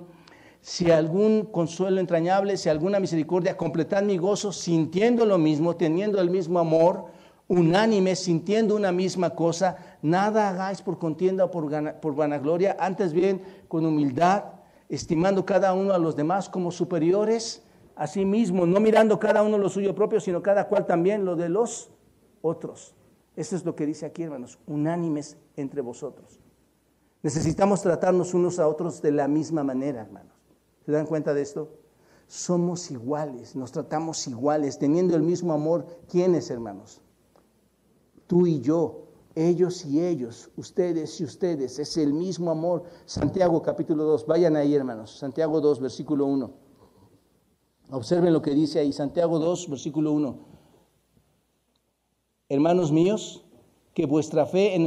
si algún consuelo entrañable, si alguna misericordia, completad mi gozo sintiendo lo mismo, teniendo el mismo amor, unánimes, sintiendo una misma cosa. Nada hagáis por contienda o por vanagloria, antes bien con humildad, estimando cada uno a los demás como superiores a sí mismo, no mirando cada uno lo suyo propio, sino cada cual también lo de los otros. Eso es lo que dice aquí, hermanos, unánimes entre vosotros. Necesitamos tratarnos unos a otros de la misma manera, hermanos. ¿Se dan cuenta de esto? Somos iguales, nos tratamos iguales, teniendo el mismo amor. ¿Quiénes, hermanos? Tú y yo, ellos y ellos, ustedes y ustedes, es el mismo amor. Santiago capítulo 2, vayan ahí, hermanos. Santiago 2, versículo 1. Observen lo que dice ahí, Santiago 2, versículo 1. Hermanos míos, que vuestra fe en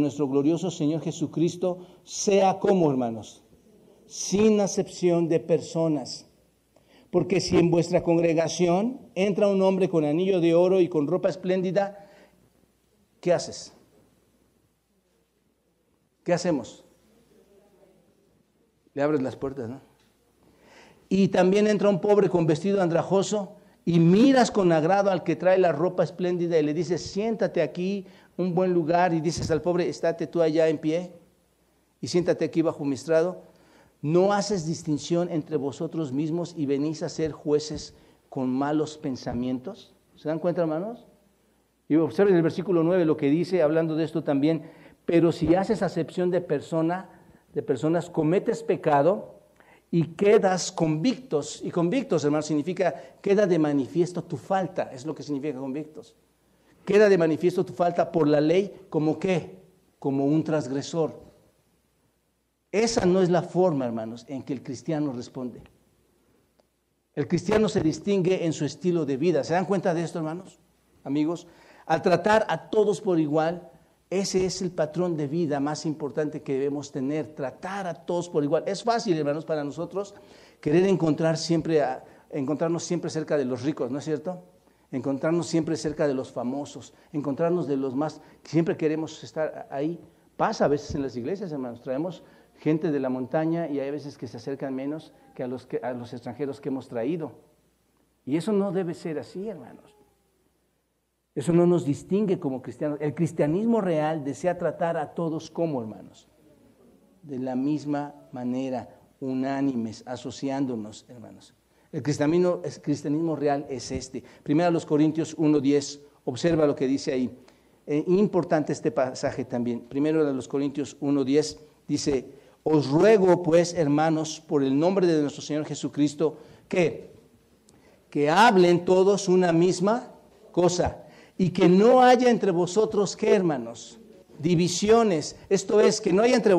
nuestro glorioso Señor Jesucristo sea como, hermanos, sin acepción de personas. Porque si en vuestra congregación entra un hombre con anillo de oro y con ropa espléndida, ¿qué haces? ¿Qué hacemos? Le abres las puertas, ¿no? Y también entra un pobre con vestido andrajoso y miras con agrado al que trae la ropa espléndida y le dices, siéntate aquí, un buen lugar, y dices al pobre, estate tú allá en pie y siéntate aquí bajo mi estrado. No haces distinción entre vosotros mismos y venís a ser jueces con malos pensamientos. ¿Se dan cuenta, hermanos? Y observen el versículo 9 lo que dice, hablando de esto también, pero si haces acepción de personas, cometes pecado y quedas convictos. Y convictos, hermanos, significa queda de manifiesto tu falta, es lo que significa convictos. Queda de manifiesto tu falta por la ley, ¿como qué? Como un transgresor. Esa no es la forma, hermanos, en que el cristiano responde. El cristiano se distingue en su estilo de vida. ¿Se dan cuenta de esto, hermanos? Amigos, al tratar a todos por igual, ese es el patrón de vida más importante que debemos tener, tratar a todos por igual. Es fácil, hermanos, para nosotros querer encontrarnos siempre cerca de los ricos, ¿no es cierto? Encontrarnos siempre cerca de los famosos, encontrarnos de los más, siempre queremos estar ahí. Pasa a veces en las iglesias, hermanos, traemos gente de la montaña y hay veces que se acercan menos que a los extranjeros que hemos traído. Y eso no debe ser así, hermanos. Eso no nos distingue como cristianos. El cristianismo real desea tratar a todos como, hermanos, de la misma manera, unánimes, asociándonos, hermanos. El cristianismo real es este. Primero los Corintios 1:10, observa lo que dice ahí. Importante este pasaje también. Primero de los Corintios 1:10 dice, os ruego pues, hermanos, por el nombre de nuestro Señor Jesucristo, que hablen todos una misma cosa y que no haya entre vosotros, ¿qué, hermanos? Divisiones. Esto es, que no haya entre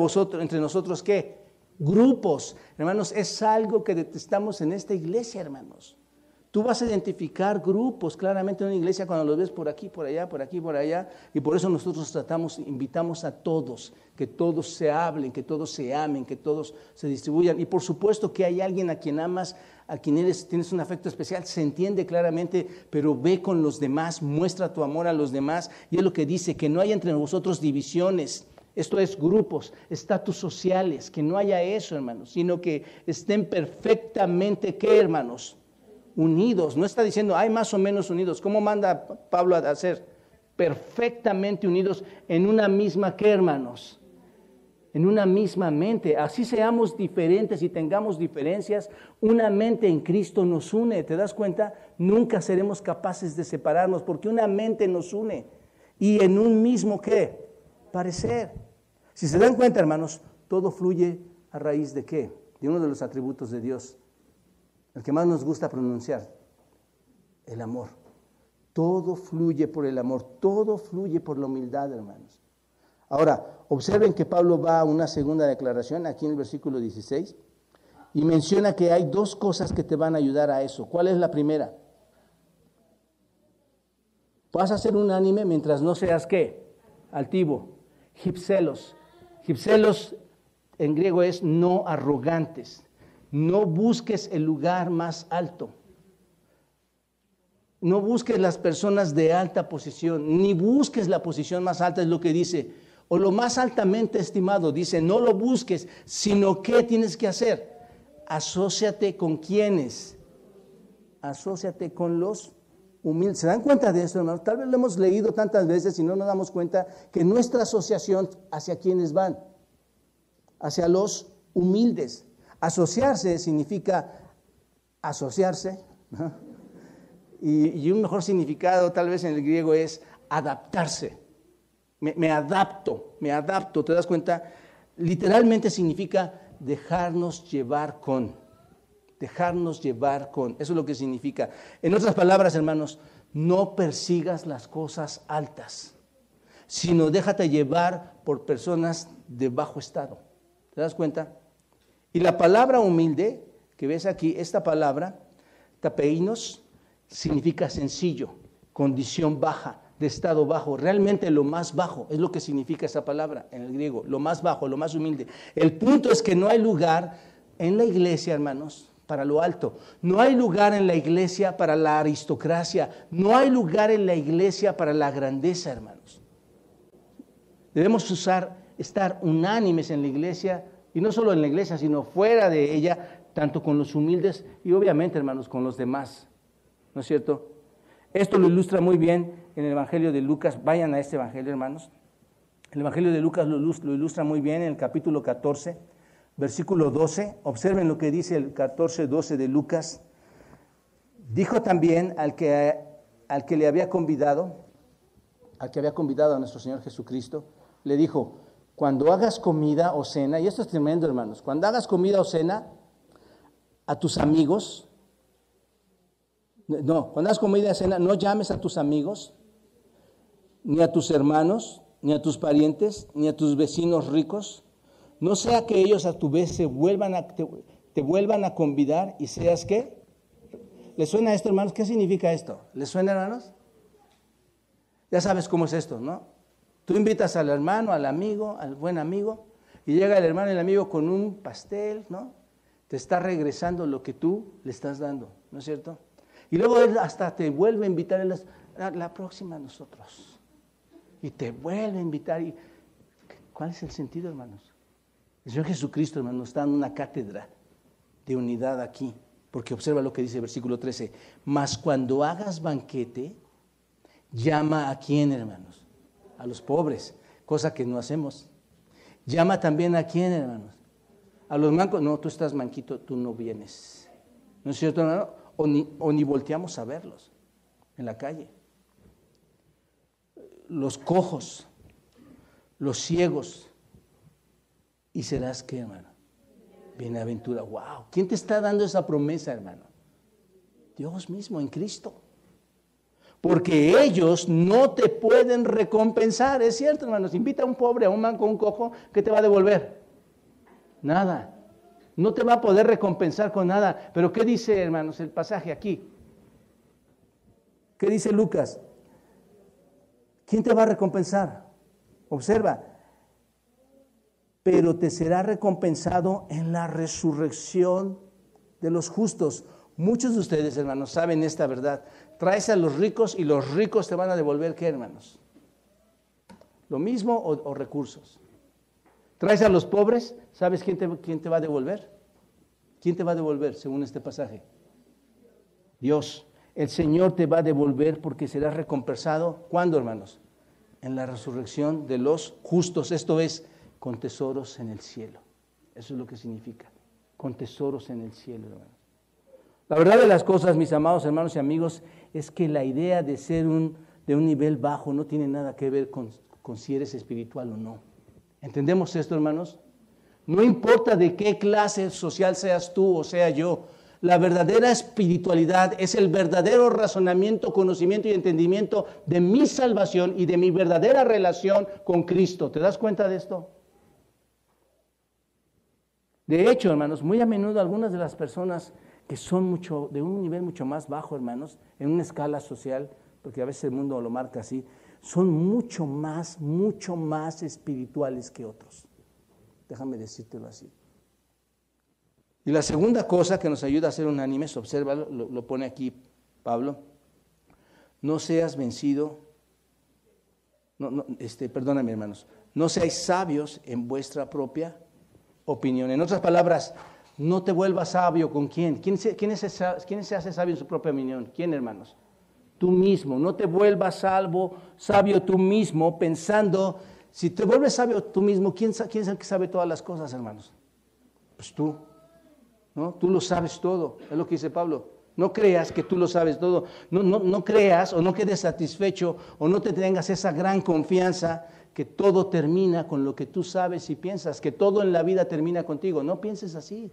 nosotros, ¿qué? Grupos. Hermanos, es algo que detestamos en esta iglesia, hermanos. Tú vas a identificar grupos claramente en una iglesia cuando los ves por aquí, por allá, por aquí, por allá. Y por eso nosotros invitamos a todos, que todos se hablen, que todos se amen, que todos se distribuyan. Y por supuesto que hay alguien a quien amas, a quien tienes un afecto especial, se entiende claramente, pero ve con los demás, muestra tu amor a los demás. Y es lo que dice, que no haya entre vosotros divisiones. Esto es grupos, estatus sociales, que no haya eso, hermanos, sino que estén perfectamente, ¿qué, hermanos? Unidos. No está diciendo, hay más o menos unidos. ¿Cómo manda Pablo a hacer? Perfectamente unidos en una misma, ¿qué, hermanos? En una misma mente. Así seamos diferentes y tengamos diferencias, una mente en Cristo nos une. ¿Te das cuenta? Nunca seremos capaces de separarnos porque una mente nos une. Y en un mismo, ¿qué? Parecer. Si se dan cuenta, hermanos, todo fluye a raíz de ¿qué? De uno de los atributos de Dios, el que más nos gusta pronunciar, el amor. Todo fluye por el amor, todo fluye por la humildad, hermanos. Ahora, observen que Pablo va a una segunda declaración, aquí en el versículo 16, y menciona que hay dos cosas que te van a ayudar a eso. ¿Cuál es la primera? Vas a ser unánime mientras no seas, ¿qué? Altivo. Hipselos. Hipselos en griego es no arrogantes. No busques el lugar más alto. No busques las personas de alta posición, ni busques la posición más alta, es lo que dice. O lo más altamente estimado, dice, no lo busques, sino ¿qué tienes que hacer? asóciate con ¿quiénes? Asóciate con los humildes. ¿Se dan cuenta de esto, hermanos? Tal vez lo hemos leído tantas veces y no nos damos cuenta que nuestra asociación hacia quiénes van, hacia los humildes. Asociarse significa asociarse, ¿no? Y un mejor significado tal vez en el griego es adaptarse. Me adapto, ¿te das cuenta? Literalmente significa dejarnos llevar con. Eso es lo que significa. En otras palabras, hermanos, no persigas las cosas altas, sino déjate llevar por personas de bajo estado. ¿Te das cuenta? Y la palabra humilde, que ves aquí, esta palabra, tapeinos, significa sencillo, condición baja, de estado bajo, realmente lo más bajo, es lo que significa esa palabra en el griego, lo más bajo, lo más humilde. El punto es que no hay lugar en la iglesia, hermanos, para lo alto. No hay lugar en la iglesia para la aristocracia. No hay lugar en la iglesia para la grandeza, hermanos. Debemos estar unánimes en la iglesia, y no solo en la iglesia, sino fuera de ella, tanto con los humildes y obviamente, hermanos, con los demás. ¿No es cierto? Esto lo ilustra muy bien en el Evangelio de Lucas. Vayan a este Evangelio, hermanos. El Evangelio de Lucas lo ilustra muy bien en el capítulo 14, versículo 12. Observen lo que dice el 14:12 de Lucas. Dijo también al que le había convidado, a nuestro Señor Jesucristo, le dijo: cuando hagas comida o cena, y esto es tremendo, hermanos, cuando hagas comida o cena a tus amigos, cuando hagas comida o cena, no llames a tus amigos, ni a tus hermanos, ni a tus parientes, ni a tus vecinos ricos, no sea que ellos a tu vez te vuelvan a convidar y seas ¿qué? ¿Les suena esto, hermanos? ¿Qué significa esto? ¿Les suena, hermanos? Ya sabes cómo es esto, ¿no? Tú invitas al hermano, al amigo, al buen amigo, y llega el hermano y el amigo con un pastel, ¿no? Te está regresando lo que tú le estás dando, ¿no es cierto? Y luego él hasta te vuelve a invitar la próxima a nosotros. Y te vuelve a invitar. ¿Cuál es el sentido, hermanos? El Señor Jesucristo, hermanos, nos está dando una cátedra de unidad aquí. Porque observa lo que dice el versículo 13. Mas cuando hagas banquete, llama a quién, hermanos? A los pobres, cosa que no hacemos. Llama también a quién, hermanos? A los mancos. No, tú estás manquito, tú no vienes. ¿No es cierto, hermano? O ni volteamos a verlos en la calle. Los cojos, los ciegos. ¿Y serás qué, hermano? Bienaventurado. Wow. ¿Quién te está dando esa promesa, hermano? Dios mismo en Cristo. Porque ellos no te pueden recompensar. Es cierto, hermanos. Invita a un pobre, a un manco, a un cojo, ¿qué te va a devolver? Nada. No te va a poder recompensar con nada. Pero ¿qué dice, hermanos, el pasaje aquí? ¿Qué dice Lucas? ¿Quién te va a recompensar? Observa. Pero te será recompensado en la resurrección de los justos. Muchos de ustedes, hermanos, saben esta verdad. Traes a los ricos y los ricos te van a devolver, ¿qué, hermanos? ¿Lo mismo o recursos? Traes a los pobres, ¿sabes quién te va a devolver? ¿Quién te va a devolver según este pasaje? Dios. El Señor te va a devolver porque serás recompensado. ¿Cuándo, hermanos? En la resurrección de los justos. Esto es, con tesoros en el cielo. Eso es lo que significa. Con tesoros en el cielo, hermanos. La verdad de las cosas, mis amados hermanos y amigos, es que la idea de ser de un nivel bajo no tiene nada que ver con si eres espiritual o no. ¿Entendemos esto, hermanos? No importa de qué clase social seas tú o sea yo, la verdadera espiritualidad es el verdadero razonamiento, conocimiento y entendimiento de mi salvación y de mi verdadera relación con Cristo. ¿Te das cuenta de esto? De hecho, hermanos, muy a menudo algunas de las personas que son de un nivel mucho más bajo, hermanos, en una escala social, porque a veces el mundo lo marca así, son mucho más espirituales que otros. Déjame decírtelo así. Y la segunda cosa que nos ayuda a ser unánimes, obsérvalo, lo pone aquí Pablo, no seas vencido, perdóname, hermanos, no seáis sabios en vuestra propia opinión. En otras palabras, No te vuelvas sabio con quién. ¿Quién se hace sabio en su propia opinión? ¿Quién, hermanos? Tú mismo. No te vuelvas sabio tú mismo pensando, si te vuelves sabio tú mismo, ¿quién es el que sabe todas las cosas, hermanos? Pues tú, ¿no? Tú lo sabes todo, es lo que dice Pablo. No creas que tú lo sabes todo. No creas o no quedes satisfecho o no te tengas esa gran confianza que todo termina con lo que tú sabes y piensas, que todo en la vida termina contigo. No pienses así.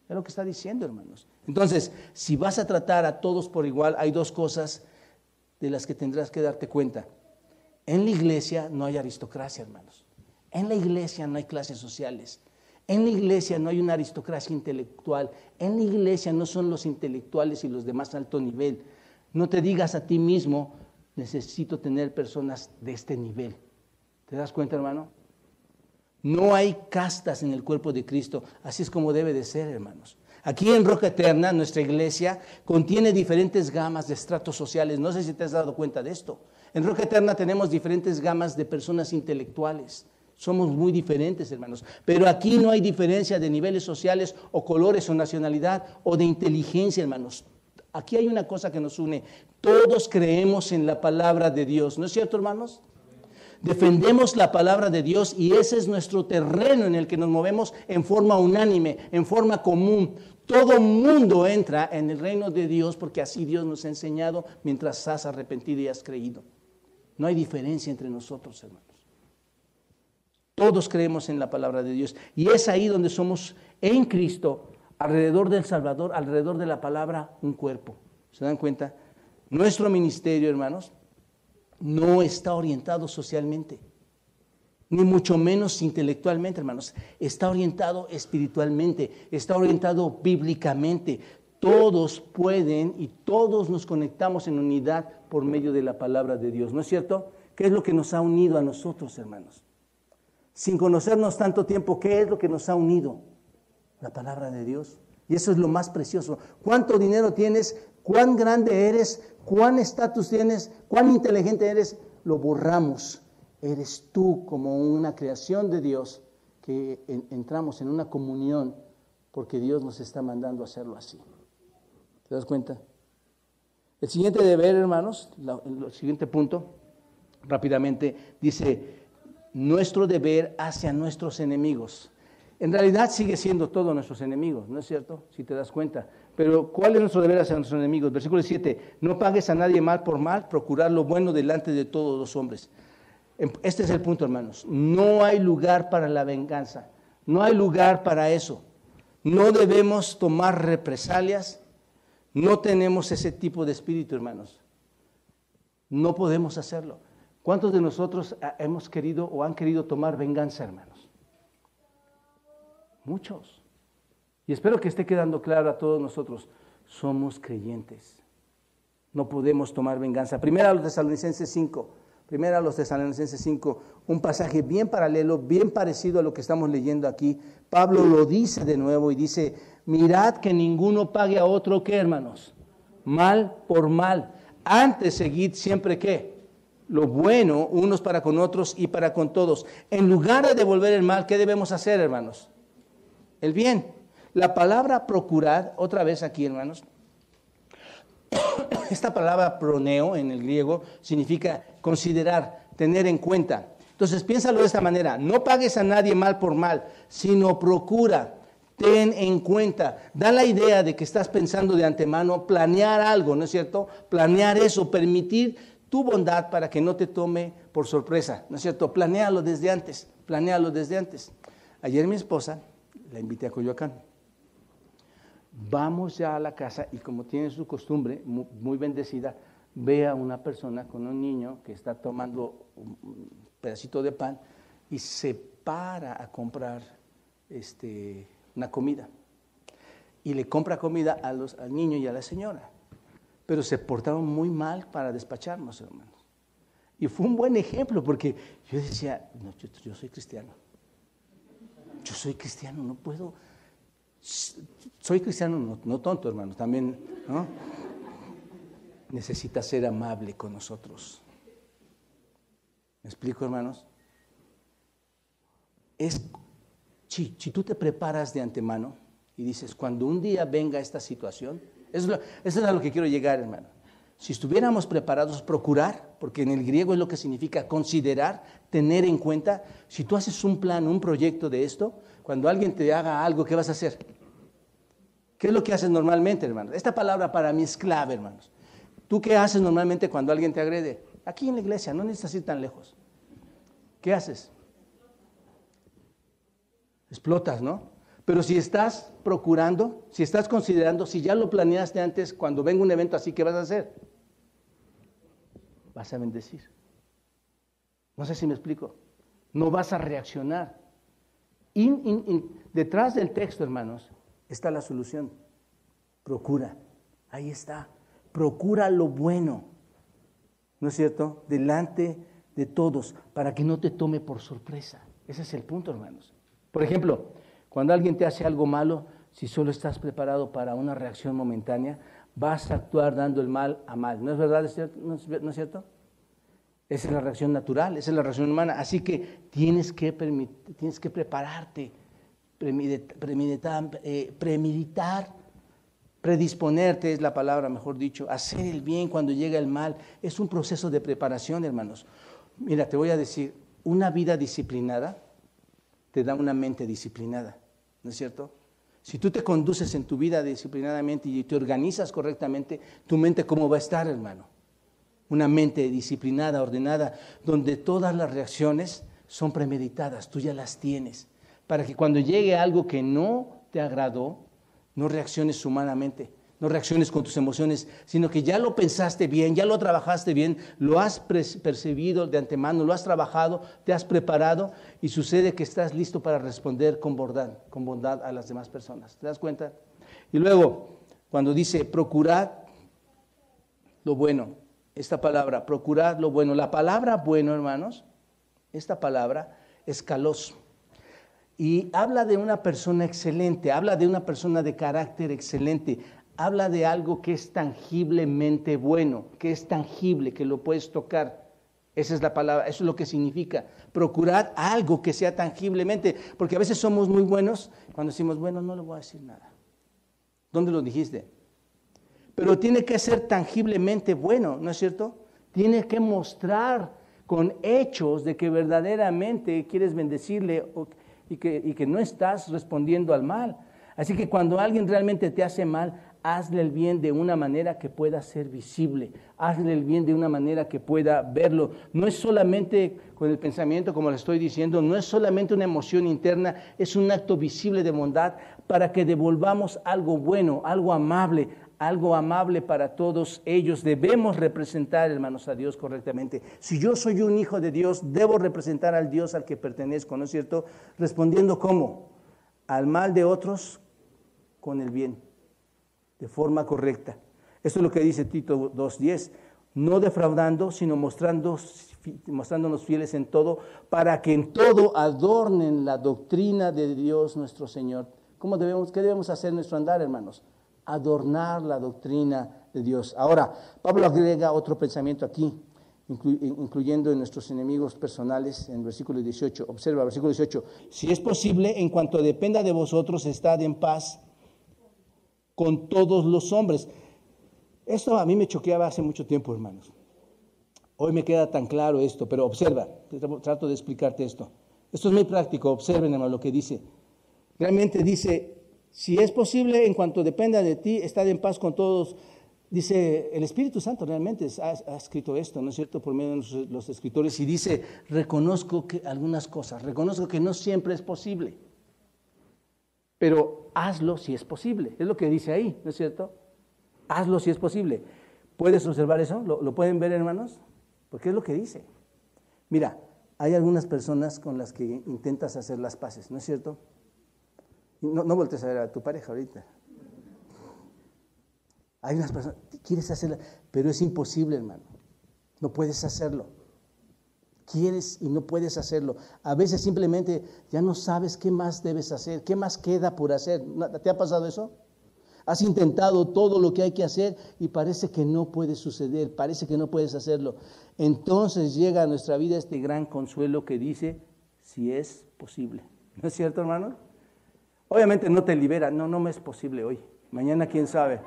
Es lo que está diciendo, hermanos. Entonces, si vas a tratar a todos por igual, hay dos cosas de las que tendrás que darte cuenta. En la iglesia no hay aristocracia, hermanos. En la iglesia no hay clases sociales. En la iglesia no hay una aristocracia intelectual. En la iglesia no son los intelectuales y los de más alto nivel. No te digas a ti mismo, necesito tener personas de este nivel. ¿Te das cuenta, hermano? No hay castas en el cuerpo de Cristo. Así es como debe de ser, hermanos. Aquí en Roca Eterna, nuestra iglesia contiene diferentes gamas de estratos sociales. No sé si te has dado cuenta de esto. En Roca Eterna tenemos diferentes gamas de personas intelectuales. Somos muy diferentes, hermanos. Pero aquí no hay diferencia de niveles sociales o colores o nacionalidad o de inteligencia, hermanos. Aquí hay una cosa que nos une. Todos creemos en la palabra de Dios. ¿No es cierto, hermanos? Defendemos la palabra de Dios y ese es nuestro terreno en el que nos movemos en forma unánime, en forma común. Todo mundo entra en el reino de Dios porque así Dios nos ha enseñado mientras has arrepentido y has creído. No hay diferencia entre nosotros, hermanos. Todos creemos en la palabra de Dios y es ahí donde somos en Cristo, alrededor del Salvador, alrededor de la palabra, un cuerpo. ¿Se dan cuenta? Nuestro ministerio, hermanos, no está orientado socialmente, ni mucho menos intelectualmente, hermanos. Está orientado espiritualmente, está orientado bíblicamente. Todos pueden y todos nos conectamos en unidad por medio de la palabra de Dios. ¿No es cierto? ¿Qué es lo que nos ha unido a nosotros, hermanos? Sin conocernos tanto tiempo, ¿qué es lo que nos ha unido? La palabra de Dios. Y eso es lo más precioso. ¿Cuánto dinero tienes? ¿Cuán grande eres? ¿Cuán estatus tienes? ¿Cuán inteligente eres? Lo borramos. Eres tú como una creación de Dios que entramos en una comunión porque Dios nos está mandando a hacerlo así. ¿Te das cuenta? El siguiente deber, hermanos, el siguiente punto, rápidamente, dice, nuestro deber hacia nuestros enemigos. En realidad sigue siendo todos nuestros enemigos, ¿no es cierto? Si te das cuenta. Pero ¿cuál es nuestro deber hacia nuestros enemigos? Versículo 7, no pagues a nadie mal por mal, procurar lo bueno delante de todos los hombres. Este es el punto, hermanos. No hay lugar para la venganza. No hay lugar para eso. No debemos tomar represalias. No tenemos ese tipo de espíritu, hermanos. No podemos hacerlo. ¿Cuántos de nosotros hemos querido o han querido tomar venganza, hermanos? Muchos. Y espero que esté quedando claro a todos nosotros. Somos creyentes. No podemos tomar venganza. Primera a los Tesalonicenses 5. Primera a los Tesalonicenses 5. Un pasaje bien paralelo, bien parecido a lo que estamos leyendo aquí. Pablo lo dice de nuevo y dice, mirad que ninguno pague a otro, ¿qué, hermanos? Mal por mal. Antes seguid siempre, ¿qué? Lo bueno, unos para con otros y para con todos. En lugar de devolver el mal, ¿qué debemos hacer, hermanos? El bien. La palabra procurar, otra vez aquí, hermanos, esta palabra proneo en el griego significa considerar, tener en cuenta. Entonces piénsalo de esta manera, no pagues a nadie mal por mal, sino procura, ten en cuenta. Da la idea de que estás pensando de antemano, planear algo, ¿no es cierto? Planear eso, permitir tu bondad para que no te tome por sorpresa, ¿no es cierto? Planéalo desde antes, planéalo desde antes. Ayer mi esposa, la invité a Coyoacán. Vamos ya a la casa y como tiene su costumbre, muy bendecida, ve a una persona con un niño que está tomando un pedacito de pan y se para a comprar una comida. Y le compra comida al niño y a la señora. Pero se portaron muy mal para despacharnos, hermanos. Y fue un buen ejemplo porque yo decía, no, yo soy cristiano. Yo soy cristiano, no puedo. Soy cristiano, no tonto, hermanos, también, ¿no? Necesita ser amable con nosotros. ¿Me explico, hermanos? Si tú te preparas de antemano, Y dices, cuando un día venga esta situación, eso es a lo que quiero llegar, hermano. Si estuviéramos preparados, procurar, porque en el griego es lo que significa considerar, tener en cuenta, si tú haces un plan, un proyecto de esto, cuando alguien te haga algo, ¿qué vas a hacer? ¿Qué es lo que haces normalmente, hermano? Esta palabra para mí es clave, hermanos. ¿Tú qué haces normalmente cuando alguien te agrede? Aquí en la iglesia, no necesitas ir tan lejos. ¿Qué haces? Explotas, ¿no? Pero si estás procurando, si estás considerando, si ya lo planeaste antes, cuando venga un evento así, ¿qué vas a hacer? Vas a bendecir. No sé si me explico. No vas a reaccionar. Detrás del texto, hermanos, está la solución. Procura. Ahí está. Procura lo bueno. ¿No es cierto? Delante de todos, para que no te tome por sorpresa. Ese es el punto, hermanos. Por ejemplo, cuando alguien te hace algo malo, si solo estás preparado para una reacción momentánea, vas a actuar dando el mal a mal. ¿No es verdad? ¿No es cierto? Esa es la reacción natural, esa es la reacción humana. Así que tienes que prepararte, premeditar, predisponerte es la palabra, mejor dicho, hacer el bien cuando llega el mal. Es un proceso de preparación, hermanos. Mira, te voy a decir, una vida disciplinada te da una mente disciplinada, ¿no es cierto? Si tú te conduces en tu vida disciplinadamente y te organizas correctamente, tu mente ¿cómo va a estar, hermano? Una mente disciplinada, ordenada, donde todas las reacciones son premeditadas, tú ya las tienes, para que cuando llegue algo que no te agradó, no reacciones humanamente, no reacciones con tus emociones, sino que ya lo pensaste bien, ya lo trabajaste bien, lo has percibido de antemano, lo has trabajado, te has preparado y sucede que estás listo para responder con bondad a las demás personas. ¿Te das cuenta? Y luego, cuando dice procurad lo bueno, esta palabra, procurad lo bueno, la palabra bueno, hermanos, esta palabra es kalos. Y habla de una persona excelente, habla de una persona de carácter excelente, habla de algo que es tangiblemente bueno, que es tangible, que lo puedes tocar. Esa es la palabra, eso es lo que significa. Procurar algo que sea tangiblemente, porque a veces somos muy buenos, cuando decimos, bueno, no le voy a decir nada. ¿Dónde lo dijiste? Pero tiene que ser tangiblemente bueno, ¿no es cierto? Tiene que mostrar con hechos de que verdaderamente quieres bendecirle y que no estás respondiendo al mal. Así que cuando alguien realmente te hace mal, hazle el bien de una manera que pueda ser visible, hazle el bien de una manera que pueda verlo. No es solamente con el pensamiento, como le estoy diciendo, no es solamente una emoción interna, es un acto visible de bondad para que devolvamos algo bueno, algo amable para todos ellos. Debemos representar, hermanos, a Dios correctamente. Si yo soy un hijo de Dios, debo representar al Dios al que pertenezco, ¿no es cierto? Respondiendo ¿cómo? Al mal de otros con el bien, de forma correcta. Esto es lo que dice Tito 2:10, no defraudando, sino mostrándonos fieles en todo, para que en todo adornen la doctrina de Dios nuestro Señor. ¿Qué debemos hacer en nuestro andar, hermanos? Adornar la doctrina de Dios. Ahora, Pablo agrega otro pensamiento aquí, incluyendo en nuestros enemigos personales, en el versículo 18. Observa, versículo 18. Si es posible, en cuanto dependa de vosotros, estad en paz con todos los hombres. Esto a mí me choqueaba hace mucho tiempo, hermanos. Hoy me queda tan claro esto, pero observa, trato de explicarte esto. Esto es muy práctico, observen, hermano, lo que dice. Realmente dice, si es posible, en cuanto dependa de ti, estad en paz con todos. Dice, el Espíritu Santo realmente ha escrito esto, ¿no es cierto?, por medio de los escritores, y dice, reconozco que algunas cosas, reconozco que no siempre es posible, pero hazlo si es posible. Es lo que dice ahí, ¿no es cierto? Hazlo si es posible. ¿Puedes observar eso? ¿Lo pueden ver, hermanos? Porque es lo que dice. Mira, hay algunas personas con las que intentas hacer las paces, ¿no es cierto? No voltees a ver a tu pareja ahorita. Hay unas personas, quieres hacerla, pero es imposible, hermano. No puedes hacerlo. Quieres y no puedes hacerlo. A veces simplemente ya no sabes qué más debes hacer, qué más queda por hacer. ¿Te ha pasado eso? Has intentado todo lo que hay que hacer y parece que no puede suceder, parece que no puedes hacerlo. Entonces llega a nuestra vida este gran consuelo que dice, si es posible. ¿No es cierto, hermano? Obviamente no te libera, no me es posible hoy. Mañana quién sabe.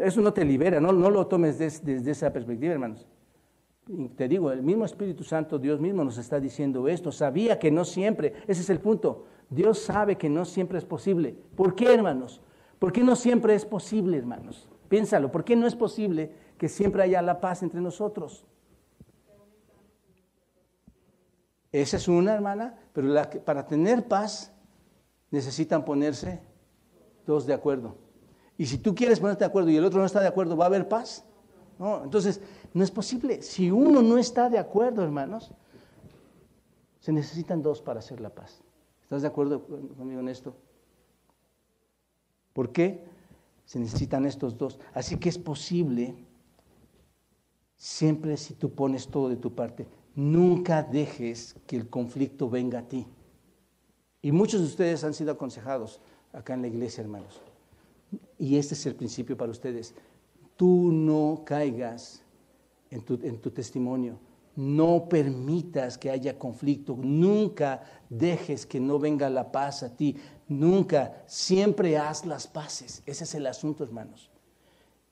Eso no te libera, no lo tomes desde esa perspectiva, hermanos. Y te digo, el mismo Espíritu Santo, Dios mismo nos está diciendo esto. Sabía que no siempre, ese es el punto. Dios sabe que no siempre es posible. ¿Por qué, hermanos? ¿Por qué no siempre es posible, hermanos? Piénsalo, ¿por qué no es posible que siempre haya la paz entre nosotros? Esa es una, hermana, pero para tener paz necesitan ponerse dos de acuerdo. Y si tú quieres ponerte de acuerdo y el otro no está de acuerdo, ¿va a haber paz? No, entonces no es posible. Si uno no está de acuerdo, hermanos, se necesitan dos para hacer la paz. ¿Estás de acuerdo conmigo en esto? ¿Por qué? Se necesitan estos dos. Así que es posible, siempre si tú pones todo de tu parte, nunca dejes que el conflicto venga a ti. Y muchos de ustedes han sido aconsejados acá en la iglesia, hermanos. Y este es el principio para ustedes. Tú no caigas en tu testimonio. No permitas que haya conflicto. Nunca dejes que no venga la paz a ti. Nunca. Siempre haz las paces. Ese es el asunto, hermanos.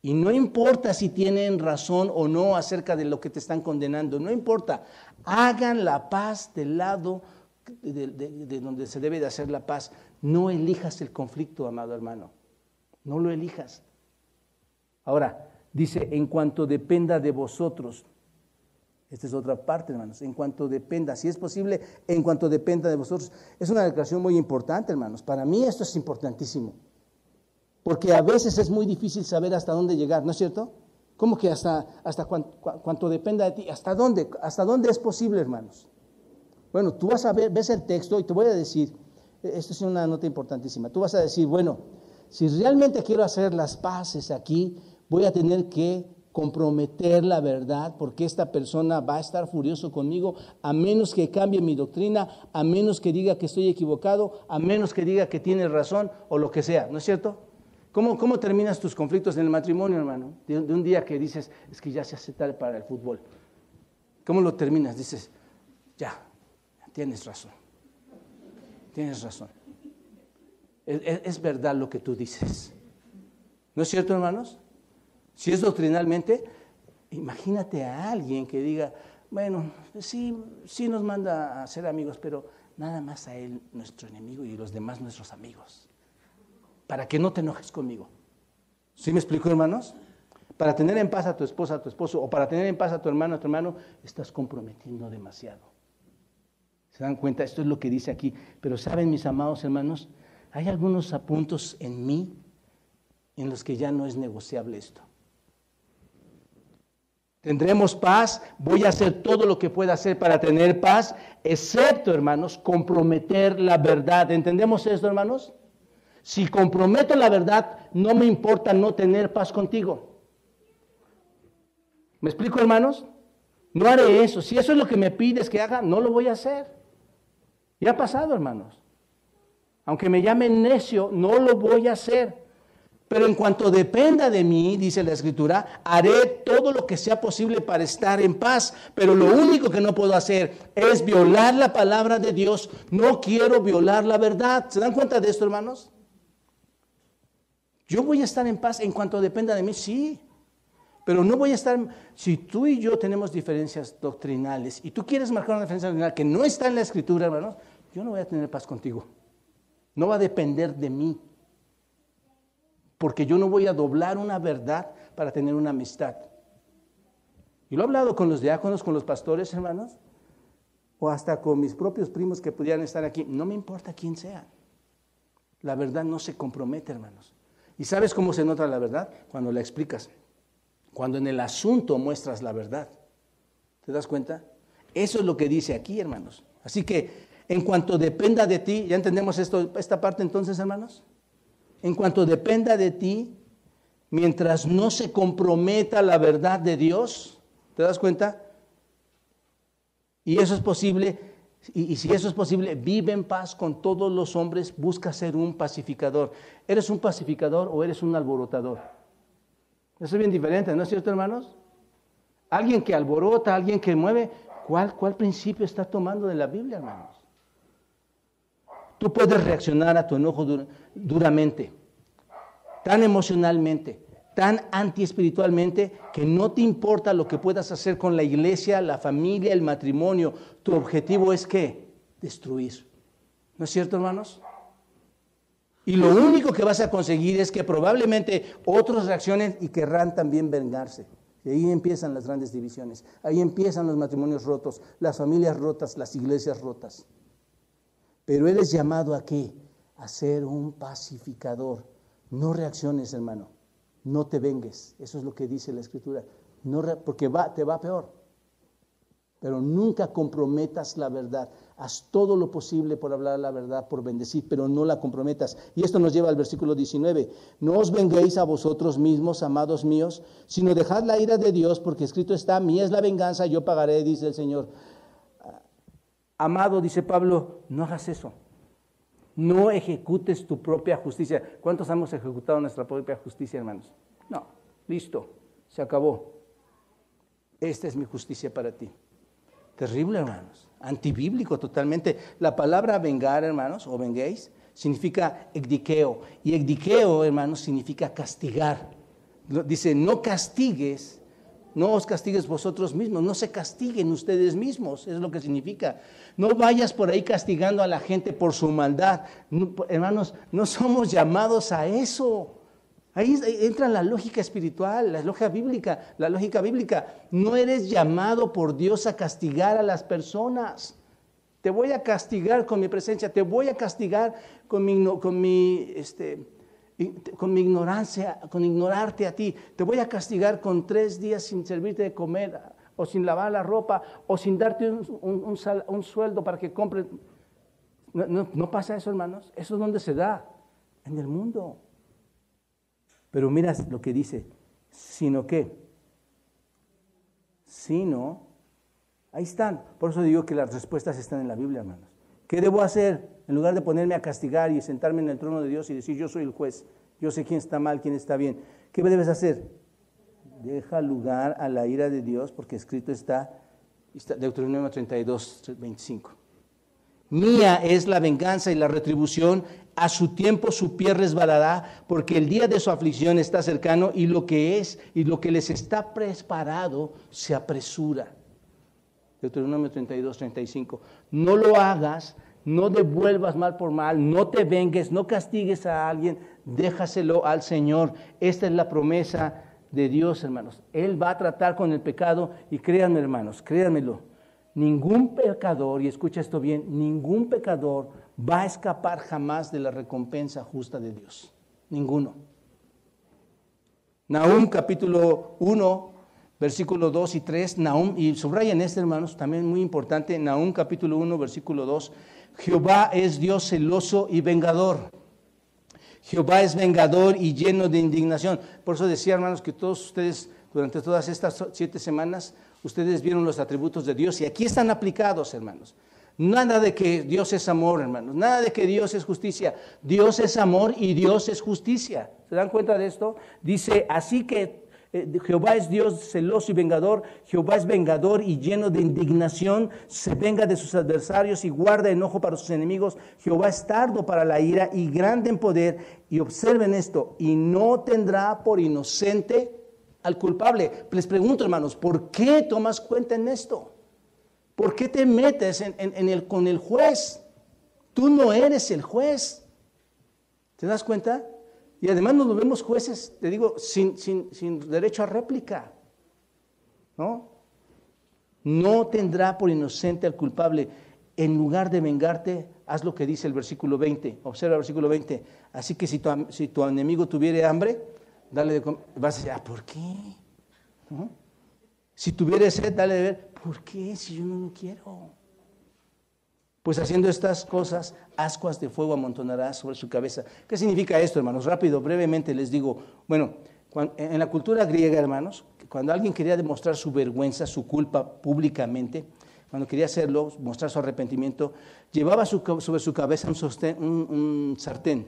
Y no importa si tienen razón o no acerca de lo que te están condenando. No importa. Hagan la paz del lado de donde se debe de hacer la paz. No elijas el conflicto, amado hermano. No lo elijas. Ahora, dice, en cuanto dependa de vosotros. Esta es otra parte, hermanos. En cuanto dependa, si es posible, en cuanto dependa de vosotros. Es una declaración muy importante, hermanos. Para mí esto es importantísimo. Porque a veces es muy difícil saber hasta dónde llegar, ¿no es cierto? ¿Cómo que hasta cuanto dependa de ti? ¿Hasta dónde? ¿Hasta dónde es posible, hermanos? Bueno, tú vas a ver, ves el texto y te voy a decir, esto es una nota importantísima. Tú vas a decir, bueno, si realmente quiero hacer las paces aquí, voy a tener que comprometer la verdad, porque esta persona va a estar furioso conmigo, a menos que cambie mi doctrina, a menos que diga que estoy equivocado, a menos que diga que tiene razón o lo que sea, ¿no es cierto? ¿Cómo terminas tus conflictos en el matrimonio, hermano? De un día que dices, es que ya se hace tarde para el fútbol. ¿Cómo lo terminas? Dices, ya, tienes razón. Tienes razón. Es verdad lo que tú dices. ¿No es cierto, hermanos? Si es doctrinalmente, imagínate a alguien que diga, bueno, sí nos manda a ser amigos, pero nada más a él nuestro enemigo y los demás nuestros amigos. Para que no te enojes conmigo. ¿Sí me explico, hermanos? Para tener en paz a tu esposa, a tu esposo, o para tener en paz a tu hermano, estás comprometiendo demasiado. ¿Se dan cuenta? Esto es lo que dice aquí. Pero saben, mis amados hermanos, hay algunos puntos en mí en los que ya no es negociable esto. Tendremos paz, voy a hacer todo lo que pueda hacer para tener paz, excepto, hermanos, comprometer la verdad. ¿Entendemos esto, hermanos? Si comprometo la verdad, no me importa no tener paz contigo. ¿Me explico, hermanos? No haré eso. Si eso es lo que me pides que haga, no lo voy a hacer. Ya ha pasado, hermanos. Aunque me llamen necio, no lo voy a hacer. Pero en cuanto dependa de mí, dice la Escritura, haré todo lo que sea posible para estar en paz. Pero lo único que no puedo hacer es violar la palabra de Dios. No quiero violar la verdad. ¿Se dan cuenta de esto, hermanos? Yo voy a estar en paz en cuanto dependa de mí, sí. Pero no voy a estar, si tú y yo tenemos diferencias doctrinales y tú quieres marcar una diferencia doctrinal que no está en la Escritura, hermanos, yo no voy a tener paz contigo. No va a depender de mí. Porque yo no voy a doblar una verdad para tener una amistad. Y lo he hablado con los diáconos, con los pastores, hermanos, o hasta con mis propios primos que pudieran estar aquí. No me importa quién sea. La verdad no se compromete, hermanos. ¿Y sabes cómo se nota la verdad? Cuando la explicas. Cuando en el asunto muestras la verdad. ¿Te das cuenta? Eso es lo que dice aquí, hermanos. Así que, en cuanto dependa de ti, ¿ya entendemos esta parte entonces, hermanos? En cuanto dependa de ti, mientras no se comprometa la verdad de Dios, ¿te das cuenta? Y eso es posible, y si eso es posible, vive en paz con todos los hombres, busca ser un pacificador. ¿Eres un pacificador o eres un alborotador? Eso es bien diferente, ¿no es cierto, hermanos? Alguien que alborota, alguien que mueve, ¿cuál principio está tomando de la Biblia, hermanos? Tú puedes reaccionar a tu enojo duramente, tan emocionalmente, tan antiespiritualmente, que no te importa lo que puedas hacer con la iglesia, la familia, el matrimonio. Tu objetivo es ¿qué? Destruir. ¿No es cierto, hermanos? Y lo único que vas a conseguir es que probablemente otros reaccionen y querrán también vengarse. Y ahí empiezan las grandes divisiones. Ahí empiezan los matrimonios rotos, las familias rotas, las iglesias rotas. Pero eres llamado ¿a qué? A ser un pacificador. No reacciones, hermano. No te vengues. Eso es lo que dice la Escritura. Porque te va peor. Pero nunca comprometas la verdad. Haz todo lo posible por hablar la verdad, por bendecir, pero no la comprometas. Y esto nos lleva al versículo 19. No os venguéis a vosotros mismos, amados míos, sino dejad la ira de Dios, porque escrito está, mía es la venganza, yo pagaré, dice el Señor. Amado, dice Pablo, no hagas eso. No ejecutes tu propia justicia. ¿Cuántos hemos ejecutado nuestra propia justicia, hermanos? No, listo, se acabó. Esta es mi justicia para ti. Terrible, hermanos, antibíblico totalmente. La palabra vengar, hermanos, o venguéis, significa egdikeo. Y egdikeo, hermanos, significa castigar. Dice, no os castigues vosotros mismos, no se castiguen ustedes mismos, es lo que significa. No vayas por ahí castigando a la gente por su maldad. No, hermanos, no somos llamados a eso. Ahí entra la lógica espiritual, la lógica bíblica. No eres llamado por Dios a castigar a las personas. Te voy a castigar con mi presencia, te voy a castigar con mi ignorancia, con ignorarte a ti. Te voy a castigar con 3 días sin servirte de comer, o sin lavar la ropa, o sin darte un sueldo para que compres. No pasa eso, hermanos. Eso es donde se da, en el mundo. Pero mira lo que dice, sino qué, sino, ahí están. Por eso digo que las respuestas están en la Biblia, hermanos. ¿Qué debo hacer? En lugar de ponerme a castigar y sentarme en el trono de Dios y decir, yo soy el juez, yo sé quién está mal, quién está bien. ¿Qué debes hacer? Deja lugar a la ira de Dios, porque escrito está Deuteronomio 32, 25. Mía es la venganza y la retribución, a su tiempo su pie resbalará, porque el día de su aflicción está cercano y lo que les está preparado se apresura. Deuteronomio 32, 35. No lo hagas, no devuelvas mal por mal, no te vengues, no castigues a alguien, déjaselo al Señor. Esta es la promesa de Dios, hermanos. Él va a tratar con el pecado y créanme, hermanos, créanmelo. Ningún pecador, y escucha esto bien, ningún pecador va a escapar jamás de la recompensa justa de Dios. Ninguno. Nahum capítulo 1, versículo 2 y 3, Nahum, y subrayen este, hermanos, también muy importante, Nahum capítulo 1, versículo 2, Jehová es Dios celoso y vengador. Jehová es vengador y lleno de indignación. Por eso decía, hermanos, que todos ustedes, durante todas estas 7 semanas, ustedes vieron los atributos de Dios y aquí están aplicados, hermanos. Nada de que Dios es amor, hermanos. Nada de que Dios es justicia. Dios es amor y Dios es justicia. ¿Se dan cuenta de esto? Dice, así que Jehová es Dios celoso y vengador. Jehová es vengador y lleno de indignación. Se venga de sus adversarios y guarda enojo para sus enemigos. Jehová es tardo para la ira y grande en poder. Y observen esto, y no tendrá por inocente al culpable. Les pregunto, hermanos, ¿por qué tomas cuenta en esto? ¿Por qué te metes con el juez? Tú no eres el juez. ¿Te das cuenta? Y además nos volvemos jueces, te digo, sin derecho a réplica. No tendrá por inocente al culpable. En lugar de vengarte, haz lo que dice el versículo 20. Observa el versículo 20. Así que si tu enemigo tuviere hambre, dale de comer. Vas a decir, ¿por qué? ¿No? Si tuviera sed, dale de beber. ¿Por qué? Si yo no lo quiero. Pues haciendo estas cosas, ascuas de fuego amontonarás sobre su cabeza. ¿Qué significa esto, hermanos? Rápido, brevemente les digo. Bueno, en la cultura griega, hermanos, cuando alguien quería demostrar su vergüenza, su culpa públicamente, cuando quería hacerlo, mostrar su arrepentimiento, llevaba sobre su cabeza un sartén, un sartén,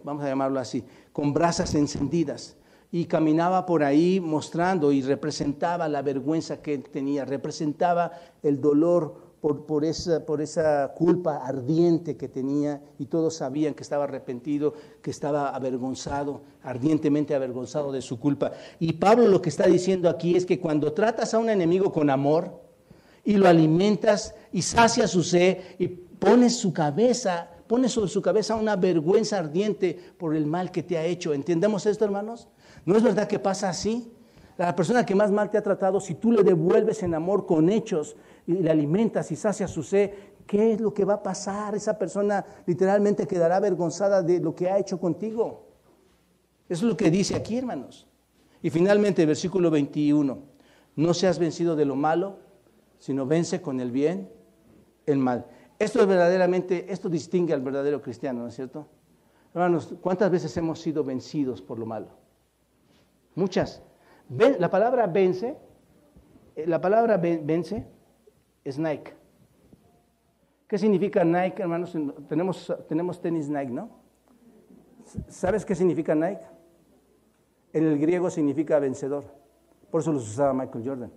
vamos a llamarlo así, con brasas encendidas. Y caminaba por ahí mostrando y representaba la vergüenza que él tenía, representaba el dolor por esa culpa ardiente que tenía, y todos sabían que estaba arrepentido, que estaba avergonzado, ardientemente avergonzado de su culpa. Y Pablo lo que está diciendo aquí es que cuando tratas a un enemigo con amor y lo alimentas y sacias su sed y pones sobre su cabeza una vergüenza ardiente por el mal que te ha hecho. ¿Entendemos esto, hermanos? ¿No es verdad que pasa así? La persona que más mal te ha tratado, si tú le devuelves en amor con hechos y le alimentas y sacias su sed, ¿qué es lo que va a pasar? Esa persona literalmente quedará avergonzada de lo que ha hecho contigo. Eso es lo que dice aquí, hermanos. Y finalmente, el versículo 21. No seas vencido de lo malo, sino vence con el bien el mal. Esto distingue al verdadero cristiano, ¿no es cierto? Hermanos, ¿cuántas veces hemos sido vencidos por lo malo? Muchas. La palabra vence es Nike. ¿Qué significa Nike, hermanos? Tenemos tenis Nike, ¿no? ¿Sabes qué significa Nike? En el griego significa vencedor. Por eso los usaba Michael Jordan,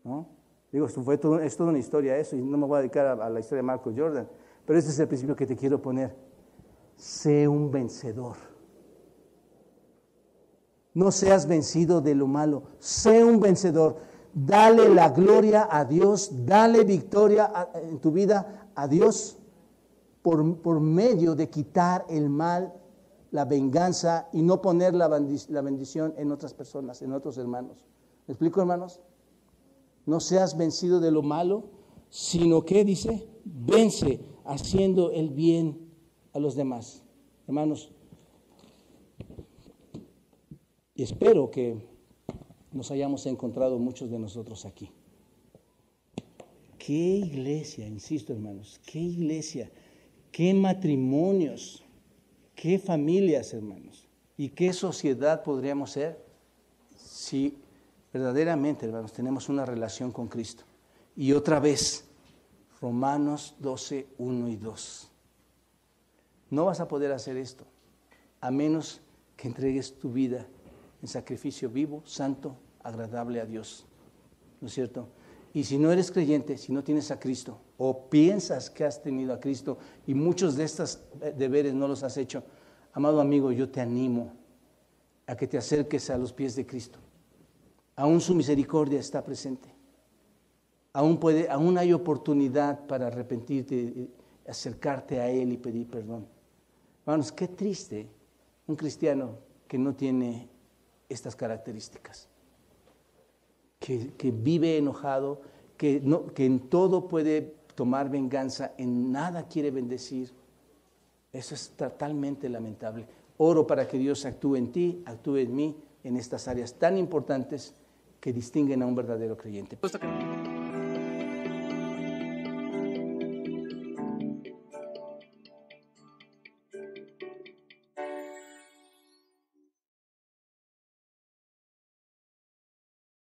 ¿no? Digo, es toda una historia eso, y no me voy a dedicar a la historia de Michael Jordan, pero este es el principio que te quiero poner. Sé un vencedor. No seas vencido de lo malo, sé un vencedor. Dale la gloria a Dios, dale victoria en tu vida a Dios por medio de quitar el mal, la venganza, y no poner la bendición en otras personas, en otros hermanos. ¿Me explico, hermanos? No seas vencido de lo malo, sino que, dice, vence haciendo el bien a los demás. Hermanos, y espero que nos hayamos encontrado muchos de nosotros aquí. Qué iglesia, insisto, hermanos, qué iglesia, qué matrimonios, qué familias, hermanos, y qué sociedad podríamos ser si verdaderamente, hermanos, tenemos una relación con Cristo. Y otra vez, Romanos 12, 1 y 2. No vas a poder hacer esto a menos que entregues tu vida en sacrificio vivo, santo, agradable a Dios. ¿No es cierto? Y si no eres creyente, si no tienes a Cristo, o piensas que has tenido a Cristo y muchos de estos deberes no los has hecho, amado amigo, yo te animo a que te acerques a los pies de Cristo. Aún su misericordia está presente. Aún hay oportunidad para arrepentirte, acercarte a Él y pedir perdón. Hermanos, qué triste un cristiano que no tiene estas características. Que vive enojado, que en todo puede tomar venganza, en nada quiere bendecir. Eso es totalmente lamentable. Oro para que Dios actúe en ti, actúe en mí, en estas áreas tan importantes que distinguen a un verdadero creyente.